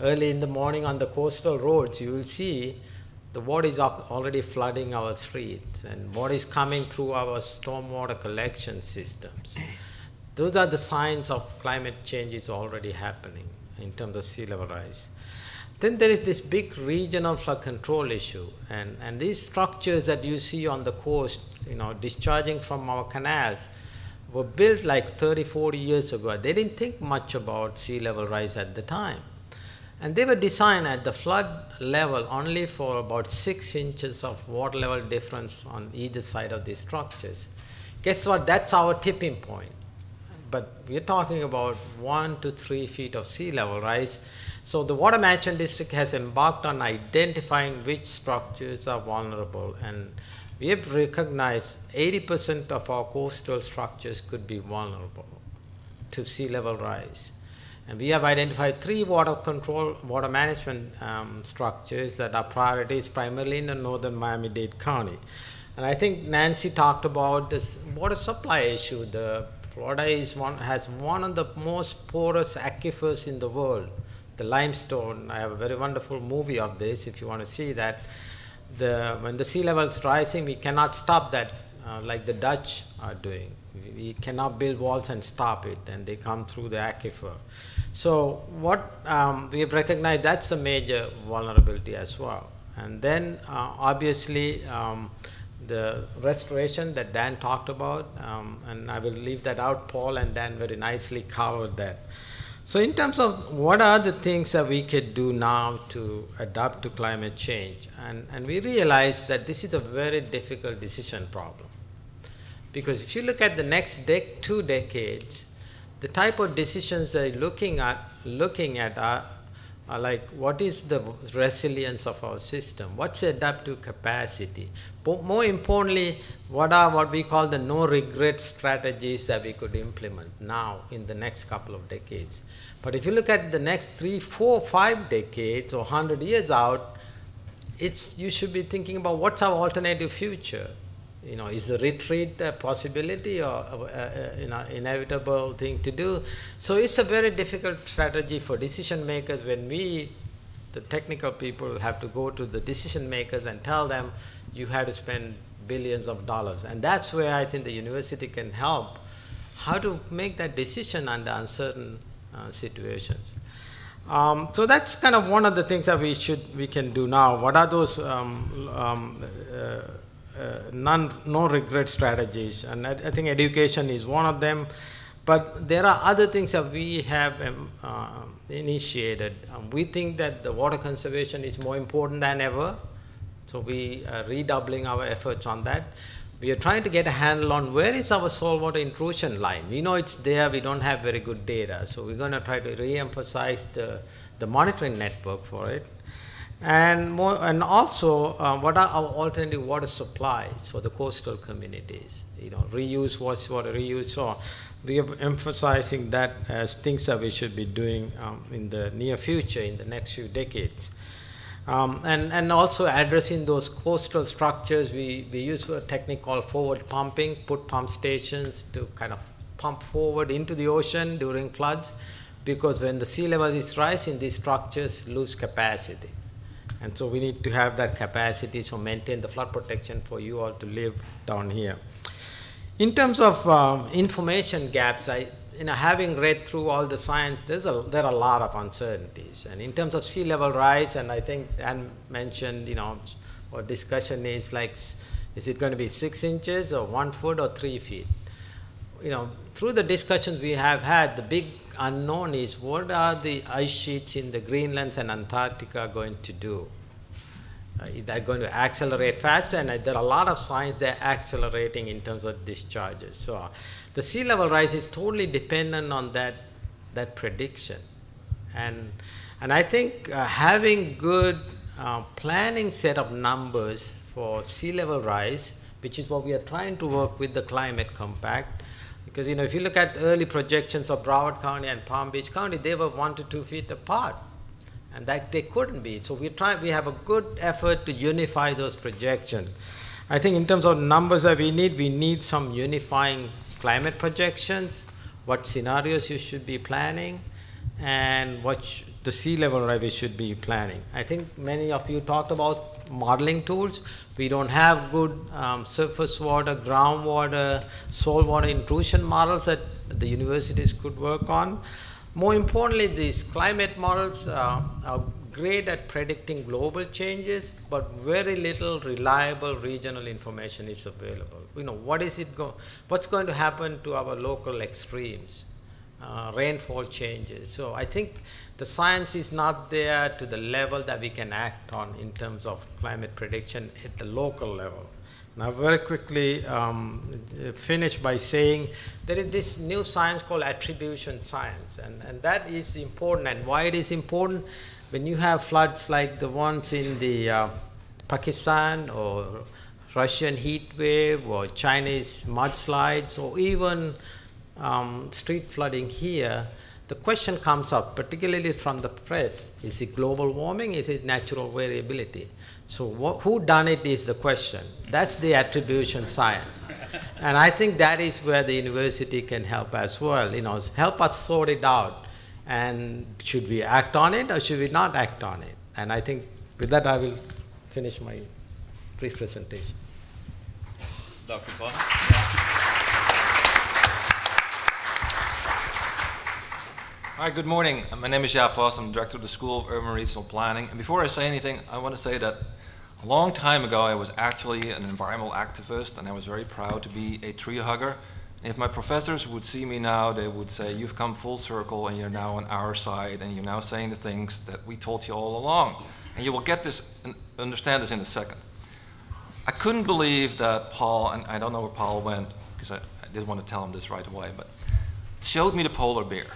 early in the morning on the coastal roads, you will see the water is already flooding our streets, and what is coming through our stormwater collection systems. Those are the signs of climate change is already happening in terms of sea level rise. Then there is this big regional flood control issue, and these structures that you see on the coast, discharging from our canals, were built like 30, 40 years ago. They didn't think much about sea level rise at the time. And they were designed at the flood level only for about 6 inches of water level difference on either side of these structures. Guess what? That's our tipping point. But we're talking about 1 to 3 feet of sea level rise. So the Water Management District has embarked on identifying which structures are vulnerable, and we have recognized 80% of our coastal structures could be vulnerable to sea level rise. And we have identified 3 water management structures that are priorities primarily in the northern Miami-Dade County. And I think Nancy talked about this water supply issue. The Florida has one of the most porous aquifers in the world, the limestone. I have a very wonderful movie of this if you want to see that. When the sea level is rising, we cannot stop that like the Dutch are doing. We cannot build walls and stop it, and they come through the aquifer. So what we have recognized, that's a major vulnerability as well. And then obviously the restoration that Dan talked about, and I will leave that out. Paul and Dan very nicely covered that. So in terms of what are the things that we could do now to adapt to climate change, and we realized that this is a very difficult decision problem. Because if you look at the next 2 decades, the type of decisions they're looking at are like, what is the resilience of our system? What's the adaptive capacity? But more importantly, what are what we call the no-regret strategies that we could implement now in the next couple of decades? But if you look at the next 3, 4, 5 decades or 100 years out, you should be thinking about what's our alternative future. You know, is a retreat a possibility or inevitable thing to do? So it's a very difficult strategy for decision makers when we, the technical people, have to go to the decision makers and tell them you have to spend billions of dollars. And that's where I think the university can help, how to make that decision under uncertain situations. So that's kind of one of the things that we can do now. What are those no regret strategies? And I think education is one of them, but there are other things that we have initiated. We think that the water conservation is more important than ever, so we are redoubling our efforts on that. We are trying to get a handle on where is our saltwater intrusion line. We know it's there, we don't have very good data, so we're going to try to re-emphasize the monitoring network for it. And also, what are our alternative water supplies for the coastal communities? You know, reuse, wastewater reuse. So we are emphasizing that as things that we should be doing in the near future, in the next few decades. And also addressing those coastal structures. We use a technique called forward pumping, put pump stations to kind of pump forward into the ocean during floods, because when the sea level is rising, these structures lose capacity. And so we need to have that capacity, so maintain the flood protection for you all to live down here. In terms of information gaps, having read through all the science, there are a lot of uncertainties. And in terms of sea level rise, and I think Anne mentioned, what discussion is like, is it going to be 6 inches or 1 foot or 3 feet? Through the discussions we have had, the big unknown is what are the ice sheets in the Greenlands and Antarctica going to do? They're going to accelerate faster, and there are a lot of signs they're accelerating in terms of discharges. So the sea level rise is totally dependent on that prediction. And I think having good planning set of numbers for sea level rise, which is what we are trying to work with the Climate Compact, because if you look at early projections of Broward County and Palm Beach County, they were 1 to 2 feet apart, and that they couldn't be. So we have a good effort to unify those projections. I think in terms of numbers that we need some unifying climate projections, what scenarios you should be planning, and what the sea level rise we should be planning. I think many of you talked about modeling tools. We don't have good surface water, groundwater, saltwater intrusion models that the universities could work on. More importantly, these climate models are great at predicting global changes, but very little reliable regional information is available. What's going to happen to our local extremes, rainfall changes. So I think the science is not there to the level that we can act on in terms of climate prediction at the local level. Now, very quickly finish by saying there is this new science called attribution science, and that is important. And why it is important? When you have floods like the ones in the Pakistan or Russian heat wave or Chinese mudslides or even street flooding here, the question comes up, particularly from the press, is it global warming, is it natural variability? So who done it is the question. That's the attribution science. And I think that is where the university can help as well, help us sort it out. And should we act on it or should we not act on it? And I think with that I will finish my brief presentation. Dr. Bond. Hi, good morning. My name is Jaap Vos. I'm the director of the School of Urban Regional Planning. And before I say anything, I want to say that a long time ago, I was actually an environmental activist, and I was very proud to be a tree hugger. And if my professors would see me now, they would say, you've come full circle, and you're now on our side, and you're now saying the things that we told you all along. And you will get this and understand this in a second. I couldn't believe that Paul, and I don't know where Paul went, because I didn't want to tell him this right away, but showed me the polar bear.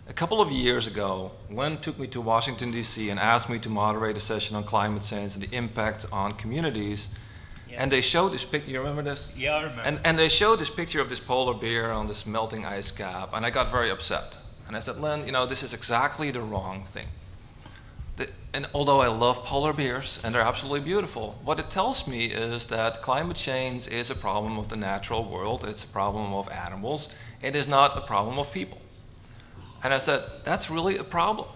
A couple of years ago, Len took me to Washington, D.C. and asked me to moderate a session on climate change and the impact on communities. Yeah. And they showed this picture, you remember this? Yeah, I remember. And they showed this picture of this polar bear on this melting ice cap, and I got very upset. And I said, Len, you know, this is exactly the wrong thing. And although I love polar bears, and they're absolutely beautiful, what it tells me is that climate change is a problem of the natural world, it's a problem of animals, it is not a problem of people. And I said, that's really a problem.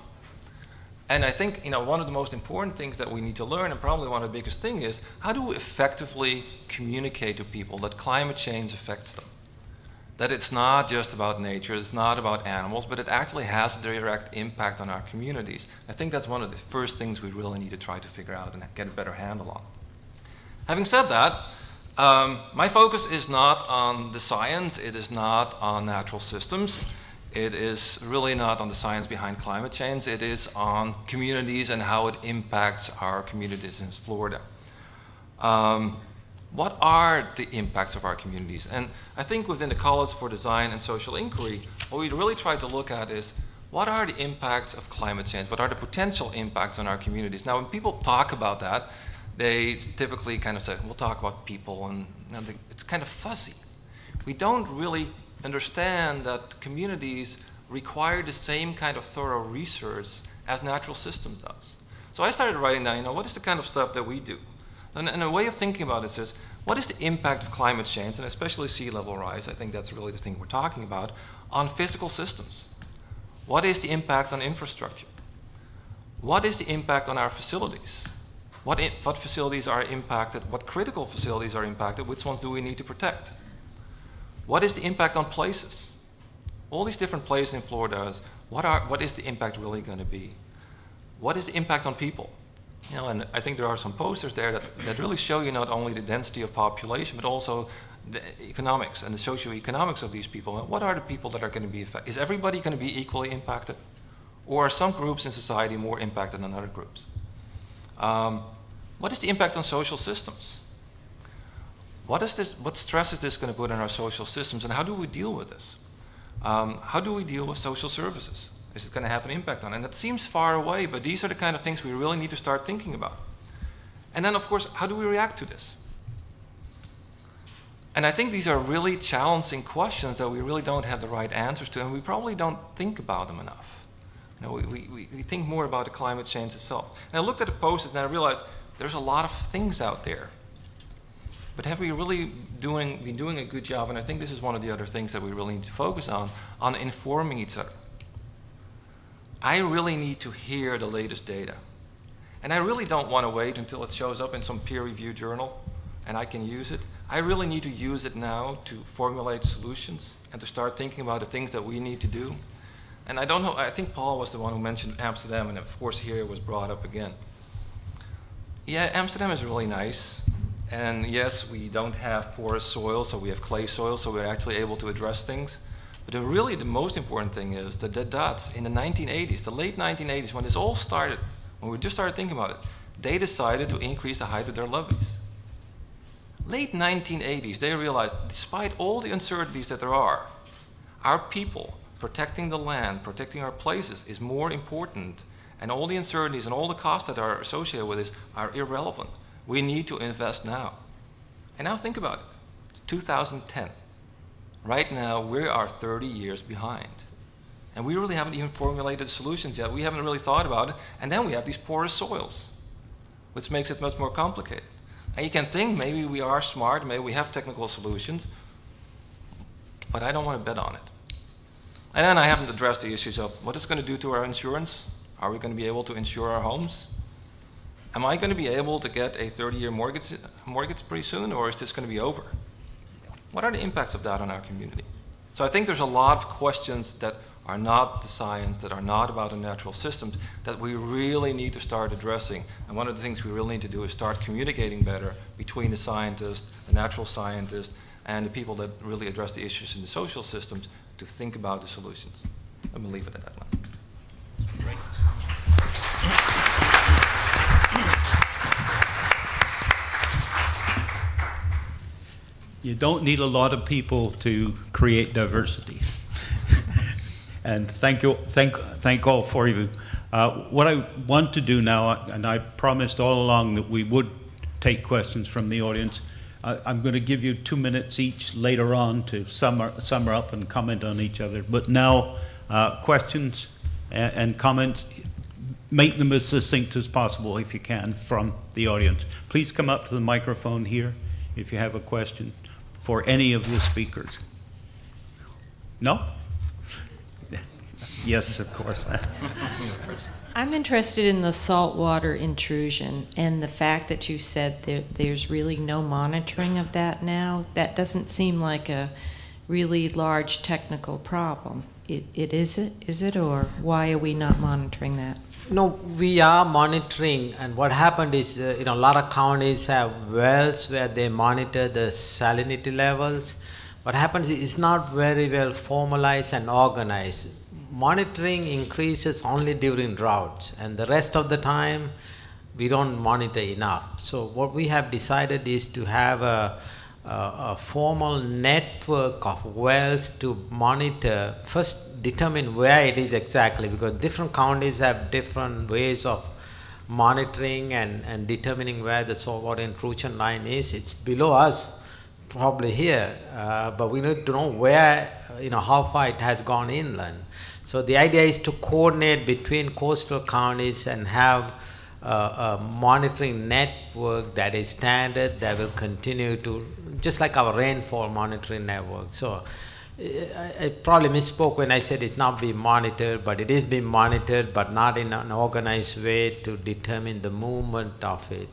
And I think, you know, one of the most important things that we need to learn, and probably one of the biggest things, is how do we effectively communicate to people that climate change affects them? That it's not just about nature, it's not about animals, but it actually has a direct impact on our communities. I think that's one of the first things we really need to try to figure out and get a better handle on. Having said that, my focus is not on the science, it is not on natural systems. It is really not on the science behind climate change. It is on communities and how it impacts our communities in Florida. What are the impacts of our communities? And I think within the College for Design and Social Inquiry, what we really try to look at is what are the impacts of climate change? What are the potential impacts on our communities? Now, when people talk about that, they typically kind of say, we'll talk about people, and you know, it's kind of fuzzy. We don't really understand that communities require the same kind of thorough research as natural systems does. So I started writing down, you know, what is the kind of stuff that we do? And a way of thinking about this is, what is the impact of climate change, and especially sea level rise, I think that's really the thing we're talking about, on physical systems? What is the impact on infrastructure? What is the impact on our facilities? What facilities are impacted? What critical facilities are impacted? Which ones do we need to protect? What is the impact on places? All these different places in Florida, what is the impact really going to be? What is the impact on people? You know, and I think there are some posters there that really show you not only the density of population, but also the economics and the socioeconomics of these people. And what are the people that are going to be affected? Is everybody going to be equally impacted? Or are some groups in society more impacted than other groups? What is the impact on social systems? What stress is this going to put on our social systems, and how do we deal with this? How do we deal with social services? Is it going to have an impact on it? And it seems far away, but these are the kind of things we really need to start thinking about. And then, of course, how do we react to this? And I think these are really challenging questions that we really don't have the right answers to, and we probably don't think about them enough. You know, we think more about the climate change itself. And I looked at the posters and I realized there's a lot of things out there. But have we really been doing a good job? And I think this is one of the other things that we really need to focus on informing each other. I really need to hear the latest data. And I really don't want to wait until it shows up in some peer-reviewed journal and I can use it. I really need to use it now to formulate solutions and to start thinking about the things that we need to do. And I don't know, I think Paul was the one who mentioned Amsterdam, and of course here it was brought up again. Yeah, Amsterdam is really nice. And yes, we don't have porous soil, so we have clay soil, so we're actually able to address things. But really the most important thing is that the Dutch in the 1980s, the late 1980s, when this all started, when we just started thinking about it, they decided to increase the height of their levees. Late 1980s, they realized, despite all the uncertainties that there are, our people protecting the land, protecting our places is more important, and all the uncertainties and all the costs that are associated with this are irrelevant. We need to invest now. And now think about it. It's 2010. Right now, we are 30 years behind. And we really haven't even formulated solutions yet. We haven't really thought about it. And then we have these porous soils, which makes it much more complicated. And you can think maybe we are smart, maybe we have technical solutions, but I don't want to bet on it. And then I haven't addressed the issues of what it's going to do to our insurance. Are we going to be able to insure our homes? Am I going to be able to get a 30-year mortgage pretty soon, or is this going to be over? What are the impacts of that on our community? So I think there's a lot of questions that are not the science, that are not about the natural systems, that we really need to start addressing. And one of the things we really need to do is start communicating better between the scientists, the natural scientists, and the people that really address the issues in the social systems to think about the solutions. I'm going to leave it at that one. Great. You don't need a lot of people to create diversity. And thank all for you. What I want to do now, and I promised all along that we would take questions from the audience. I'm going to give you 2 minutes each later on to sum up and comment on each other. But now, questions and comments, make them as succinct as possible if you can from the audience. Please come up to the microphone here if you have a question for any of the speakers. No? Yes, of course. I'm interested in the saltwater intrusion and the fact that you said there's really no monitoring of that now. That doesn't seem like a really large technical problem. Is it, or why are we not monitoring that? No, we are monitoring, and what happened is, a lot of counties have wells where they monitor the salinity levels. What happens is it's not very well formalized and organized. Monitoring increases only during droughts, and the rest of the time we don't monitor enough. So what we have decided is to have a formal network of wells to monitor, first determine where it is exactly, because different counties have different ways of monitoring and determining where the saltwater intrusion line is. It's below us, probably here, but we need to know where, how far it has gone inland. So the idea is to coordinate between coastal counties and have a monitoring network that is standard, that will continue to, just like our rainfall monitoring network. So I probably misspoke when I said it's not being monitored, but it is being monitored, but not in an organized way to determine the movement of it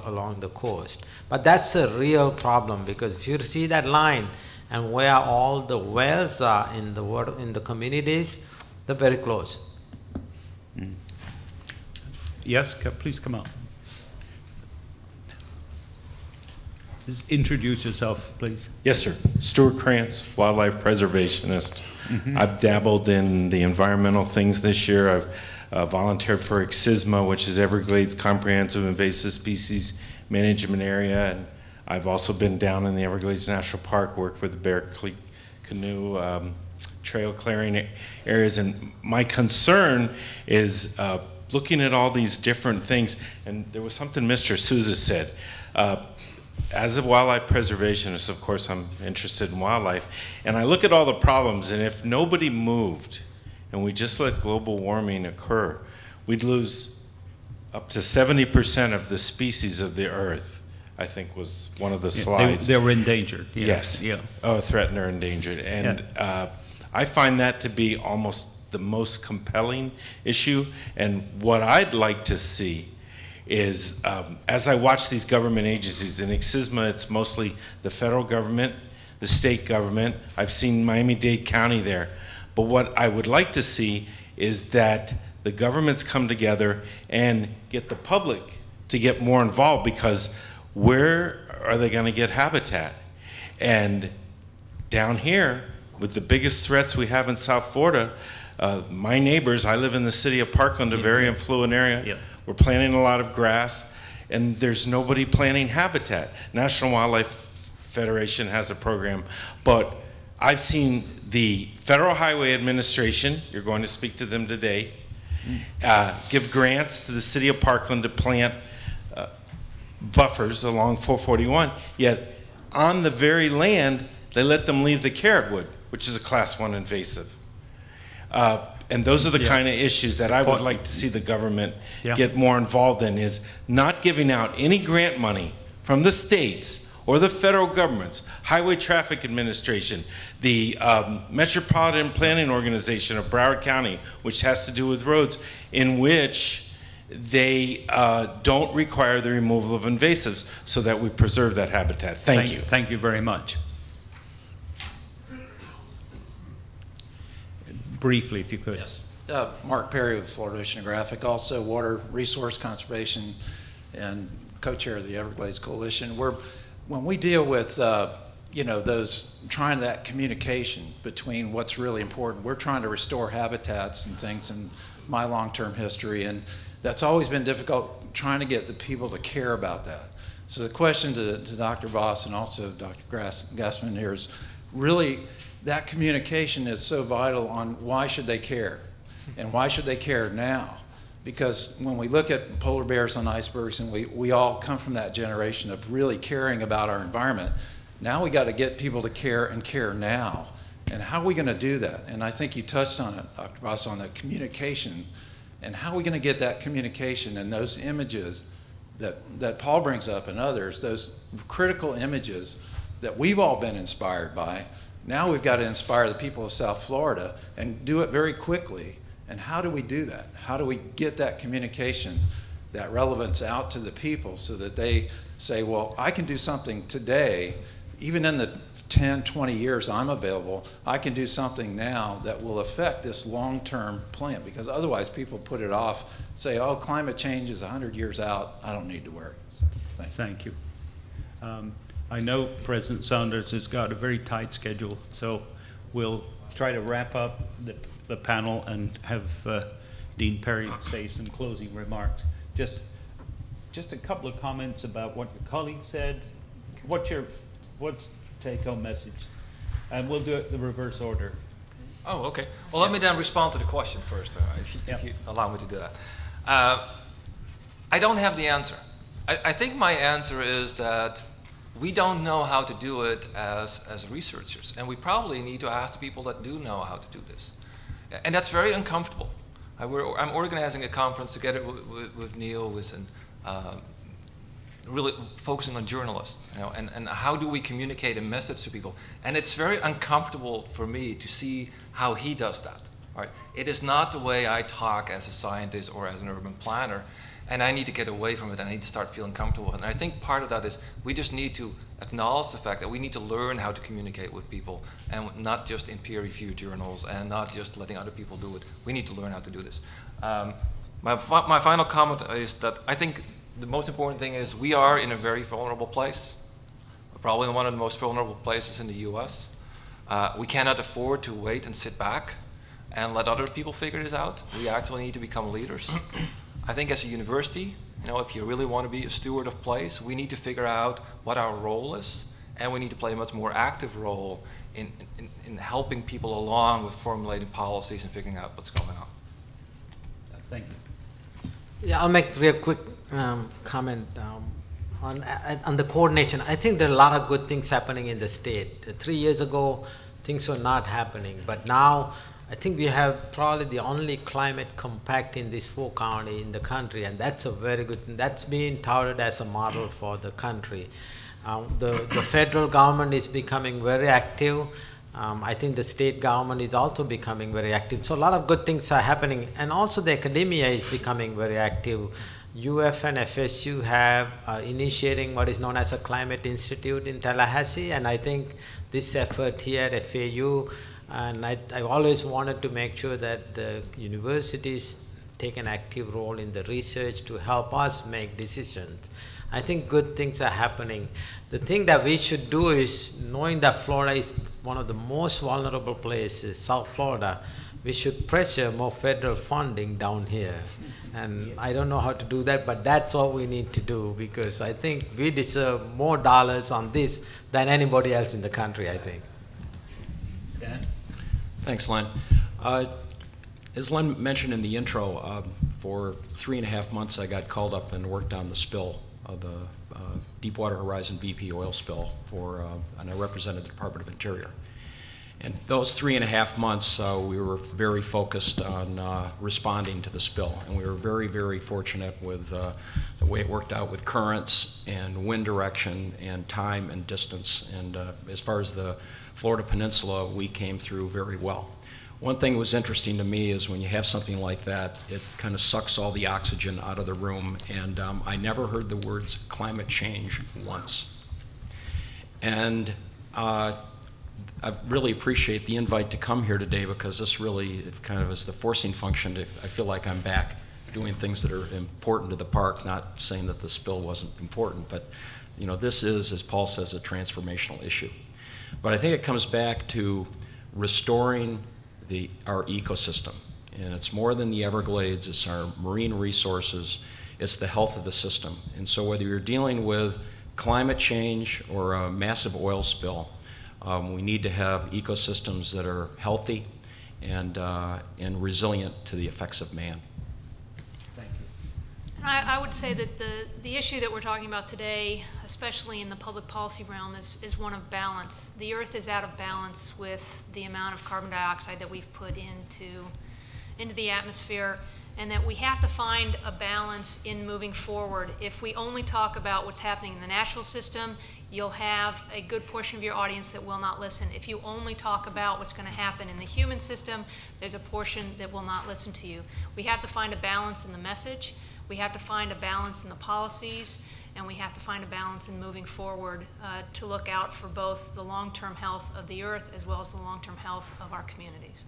along the coast. But that's a real problem, because if you see that line and where all the wells are in the communities, they're very close. Mm. Yes, please come up. Just introduce yourself, please. Yes, sir. Stuart Krantz, wildlife preservationist. Mm-hmm. I've dabbled in the environmental things this year. I've volunteered for EXISMA, which is Everglades Comprehensive Invasive Species Management Area, and I've also been down in the Everglades National Park, worked with the Bear Creek Canoe trail clearing areas, and my concern is looking at all these different things, and there was something Mr. Souza said. As a wildlife preservationist, of course, I'm interested in wildlife, and I look at all the problems, and if nobody moved and we just let global warming occur, we'd lose up to 70% of the species of the Earth. I think was one of the slides. They were endangered. Yeah. Yes. Yeah. Oh, threatened or endangered. And I find that to be almost the most compelling issue. And what I'd like to see is, as I watch these government agencies, in EXISMA it's mostly the federal government, the state government. I've seen Miami-Dade County there. But what I would like to see is that the governments come together and get the public to get more involved, because where are they going to get habitat? And down here, with the biggest threats we have in South Florida, my neighbors, I live in the city of Parkland, a very affluent area. Yeah. We're planting a lot of grass, and there's nobody planting habitat. National Wildlife Federation has a program, but I've seen the Federal Highway Administration, you're going to speak to them today, give grants to the city of Parkland to plant buffers along 441, yet on the very land they let them leave the carrotwood, which is a Class 1 invasive. And those are the kind of issues that I would like to see the government get more involved in, is not giving out any grant money from the states or the federal governments, Highway Traffic Administration, the Metropolitan Planning Organization of Broward County, which has to do with roads, in which they don't require the removal of invasives so that we preserve that habitat. Thank you. Thank you very much. briefly, if you could. Yes. Mark Perry with Florida Oceanographic, also Water Resource Conservation and co-chair of the Everglades Coalition. When we deal with trying that communication between what's really important, we're trying to restore habitats and things in my long-term history, and that's always been difficult trying to get the people to care about that. So the question to Dr. Voss and also Dr. Gassman here is really that communication is so vital on why should they care, and why should they care now? Because when we look at polar bears on icebergs, and we all come from that generation of really caring about our environment, now we got to get people to care and care now. And how are we going to do that? And I think you touched on it, Dr. Voss, on the communication. And how are we going to get that communication and those images that Paul brings up and others, those critical images that we've all been inspired by. Now we've got to inspire the people of South Florida and do it very quickly. And how do we do that? How do we get that communication, that relevance out to the people so that they say, well, I can do something today, even in the 10, 20 years I'm available, I can do something now that will affect this long-term plan, because otherwise people put it off, say, oh, climate change is 100 years out, I don't need to worry. So, thank you. I know President Saunders has got a very tight schedule, so we'll try to wrap up the panel and have Dean Perry say some closing remarks. Just a couple of comments about what your colleague said. What's take-home message? And we'll do it in the reverse order. Oh, okay. Well, let me then respond to the question first, if you allow me to do that. I don't have the answer. I think my answer is that we don't know how to do it as researchers, and we probably need to ask the people that do know how to do this. And that's very uncomfortable. I'm organizing a conference together with Neil, really focusing on journalists, and how do we communicate a message to people. And it's very uncomfortable for me to see how he does that. Right? It is not the way I talk as a scientist or as an urban planner, and I need to get away from it, and I need to start feeling comfortable. And I think part of that is we just need to acknowledge the fact that we need to learn how to communicate with people, and not just in peer-reviewed journals, and not just letting other people do it. We need to learn how to do this. My final comment is that I think the most important thing is we are in a very vulnerable place. We're probably in one of the most vulnerable places in the US. We cannot afford to wait and sit back and let other people figure this out. We actually need to become leaders. I think as a university, if you really want to be a steward of place, we need to figure out what our role is, and we need to play a much more active role in helping people along with formulating policies and figuring out what's going on. Thank you. Yeah, I'll make a real quick comment on the coordination. I think there are a lot of good things happening in the state. 3 years ago, things were not happening, but now I think we have probably the only climate compact in these 4 counties in the country, and that's a very good thing. That's being touted as a model for the country. The federal government is becoming very active. I think the state government is also becoming very active. So a lot of good things are happening, and also the academia is becoming very active. UF and FSU have initiating what is known as a Climate Institute in Tallahassee, and I think this effort here at FAU, and I've always wanted to make sure that the universities take an active role in the research to help us make decisions. I think good things are happening. The thing that we should do is, knowing that Florida is one of the most vulnerable places, South Florida, we should pressure more federal funding down here. And I don't know how to do that, but that's all we need to do, because I think we deserve more dollars on this than anybody else in the country, I think. Dan? Thanks, Len. As Len mentioned in the intro, for 3.5 months I got called up and worked on the spill of the Deepwater Horizon BP oil spill and I represented the Department of Interior. And those 3.5 months, we were very focused on responding to the spill, and we were very, very fortunate with the way it worked out with currents and wind direction and time and distance. And as far as the Florida Peninsula, we came through very well. One thing that was interesting to me is when you have something like that, it kind of sucks all the oxygen out of the room, and I never heard the words climate change once. And I really appreciate the invite to come here today, because this really kind of is the forcing function to, I feel like I'm back doing things that are important to the park, not saying that the spill wasn't important, but you know, this is, as Paul says, a transformational issue. But I think it comes back to restoring our ecosystem. And it's more than the Everglades, it's our marine resources, it's the health of the system. And so whether you're dealing with climate change or a massive oil spill, we need to have ecosystems that are healthy and resilient to the effects of man. Thank you. I would say that the issue that we're talking about today, especially in the public policy realm, is one of balance. The Earth is out of balance with the amount of carbon dioxide that we've put into the atmosphere, and that we have to find a balance in moving forward. If we only talk about what's happening in the natural system, you'll have a good portion of your audience that will not listen. If you only talk about what's going to happen in the human system, there's a portion that will not listen to you. We have to find a balance in the message, we have to find a balance in the policies, and we have to find a balance in moving forward to look out for both the long-term health of the Earth as well as the long-term health of our communities.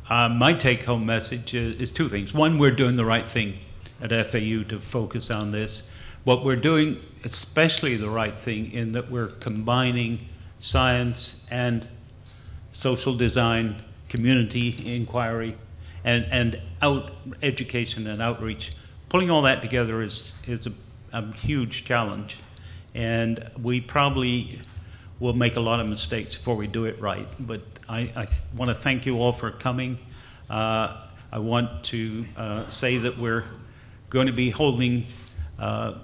My take-home message is two things. One, we're doing the right thing at FAU to focus on this. What we're doing, especially the right thing, in that we're combining science and social design, community inquiry, and education and outreach. Pulling all that together is a huge challenge, and we probably will make a lot of mistakes before we do it right. But I want to thank you all for coming. I want to say that we're going to be holding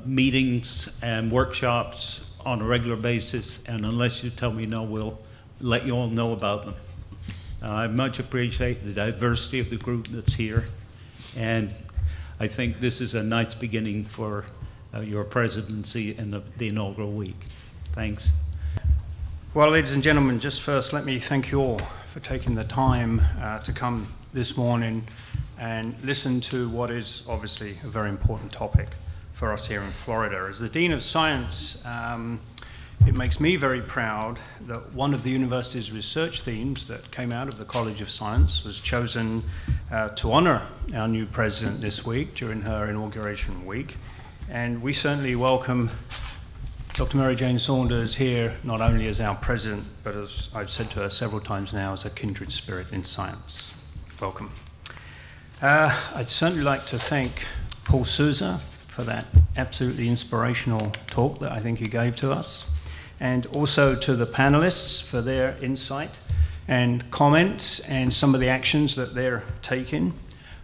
meetings and workshops on a regular basis, and unless you tell me no, we'll let you all know about them. I much appreciate the diversity of the group that's here, and I think this is a nice beginning for your presidency in the inaugural week. Thanks. Well, ladies and gentlemen, just first let me thank you all for taking the time to come this morning and listen to what is obviously a very important topic for us here in Florida. As the Dean of Science, it makes me very proud that one of the university's research themes that came out of the College of Science was chosen to honor our new president this week during her inauguration week. And we certainly welcome Dr. Mary Jane Saunders here, not only as our president, but as I've said to her several times now, as a kindred spirit in science. Welcome. I'd certainly like to thank Paul Sousa for that absolutely inspirational talk that I think he gave to us, and also to the panelists for their insight and comments and some of the actions that they're taking.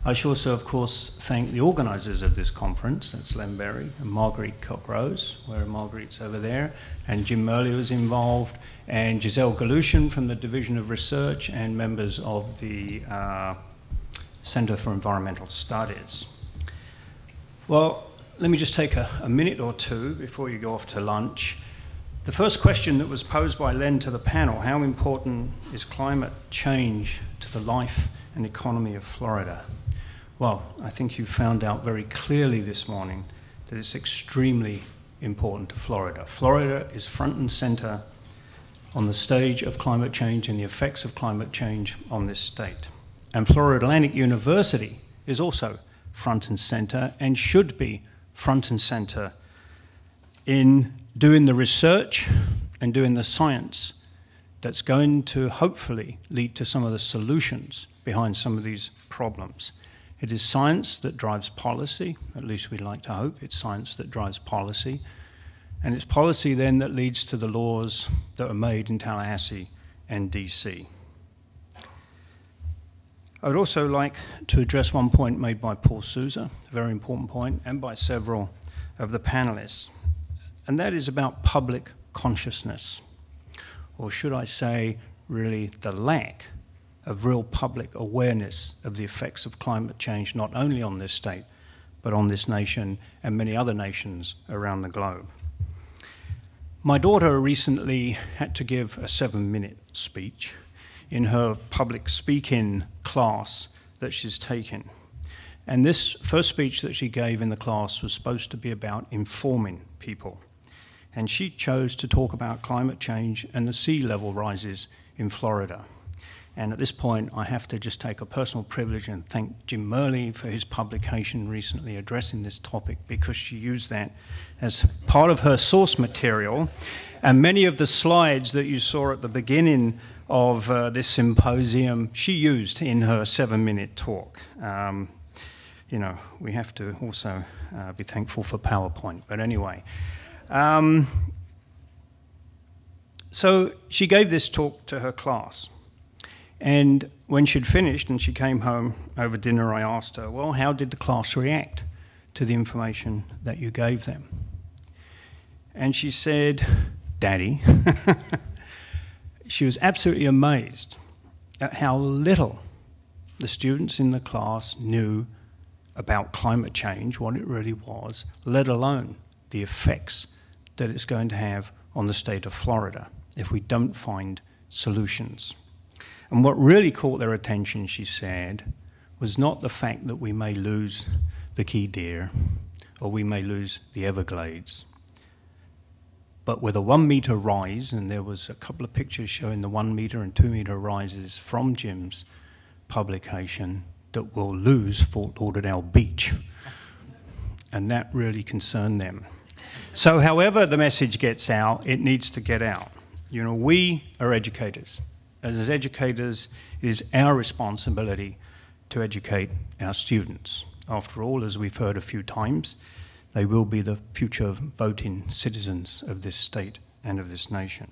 I should also, of course, thank the organisers of this conference, that's Len Berry and Marguerite Cock-Rose, where Marguerite's over there, and Jim Murley was involved, and Giselle Galushan from the Division of Research, and members of the Centre for Environmental Studies. Well, let me just take a minute or two before you go off to lunch. The first question that was posed by Len to the panel, how important is climate change to the life and economy of Florida? Well, I think you found out very clearly this morning that it's extremely important to Florida. Florida is front and center on the stage of climate change and the effects of climate change on this state. And Florida Atlantic University is also front and center and should be front and center in doing the research and doing the science that's going to hopefully lead to some of the solutions behind some of these problems. It is science that drives policy, at least we'd like to hope. It's science that drives policy. And it's policy then that leads to the laws that are made in Tallahassee and DC. I would also like to address one point made by Paul Sousa, a very important point, and by several of the panelists. And that is about public consciousness, or should I say, really the lack of real public awareness of the effects of climate change, not only on this state, but on this nation and many other nations around the globe. My daughter recently had to give a 7-minute speech in her public speaking class that she's taken. And this first speech that she gave in the class was supposed to be about informing people. and she chose to talk about climate change and the sea level rises in Florida. And at this point, I have to just take a personal privilege and thank Jim Murley for his publication recently addressing this topic, because she used that as part of her source material. And many of the slides that you saw at the beginning of this symposium, she used in her 7-minute talk. You know, we have to also be thankful for PowerPoint. But anyway, so she gave this talk to her class. And when she'd finished and she came home over dinner, I asked her, well, how did the class react to the information that you gave them? And she said, Daddy, she was absolutely amazed at how little the students in the class knew about climate change, what it really was, let alone the effects that it's going to have on the state of Florida if we don't find solutions. And what really caught their attention, she said, was not the fact that we may lose the key deer or we may lose the Everglades, but with a 1 meter rise, and there was a couple of pictures showing the 1 meter and 2 meter rises from Jim's publication, that we'll lose Fort Lauderdale Beach. And that really concerned them. So however the message gets out, it needs to get out. You know, we are educators. As educators, it is our responsibility to educate our students. After all, as we've heard a few times, they will be the future voting citizens of this state and of this nation.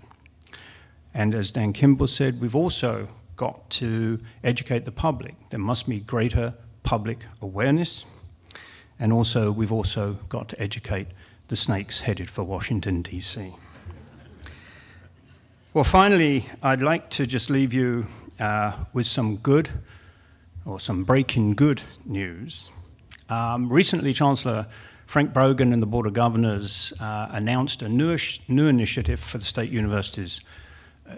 And as Dan Kimball said, we've also got to educate the public. There must be greater public awareness. And also, we've also got to educate the snakes headed for Washington, D.C. Well, finally, I'd like to just leave you with some good, or some breaking good news. Recently, Chancellor Frank Brogan and the Board of Governors announced a new initiative for the state universities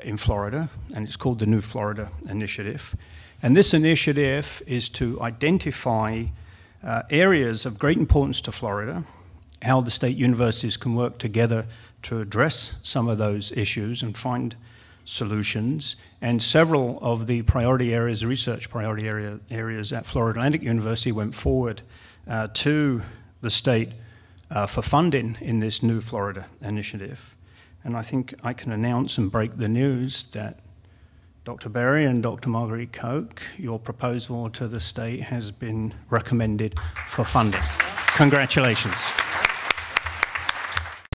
in Florida, and it's called the New Florida Initiative. And this initiative is to identify areas of great importance to Florida, how the state universities can work together to address some of those issues and find solutions. And several of the priority areas, the research priority areas at Florida Atlantic University went forward to the state for funding in this New Florida Initiative. And I think I can announce and break the news that Dr. Berry and Dr. Marguerite Koch, your proposal to the state has been recommended for funding. Congratulations.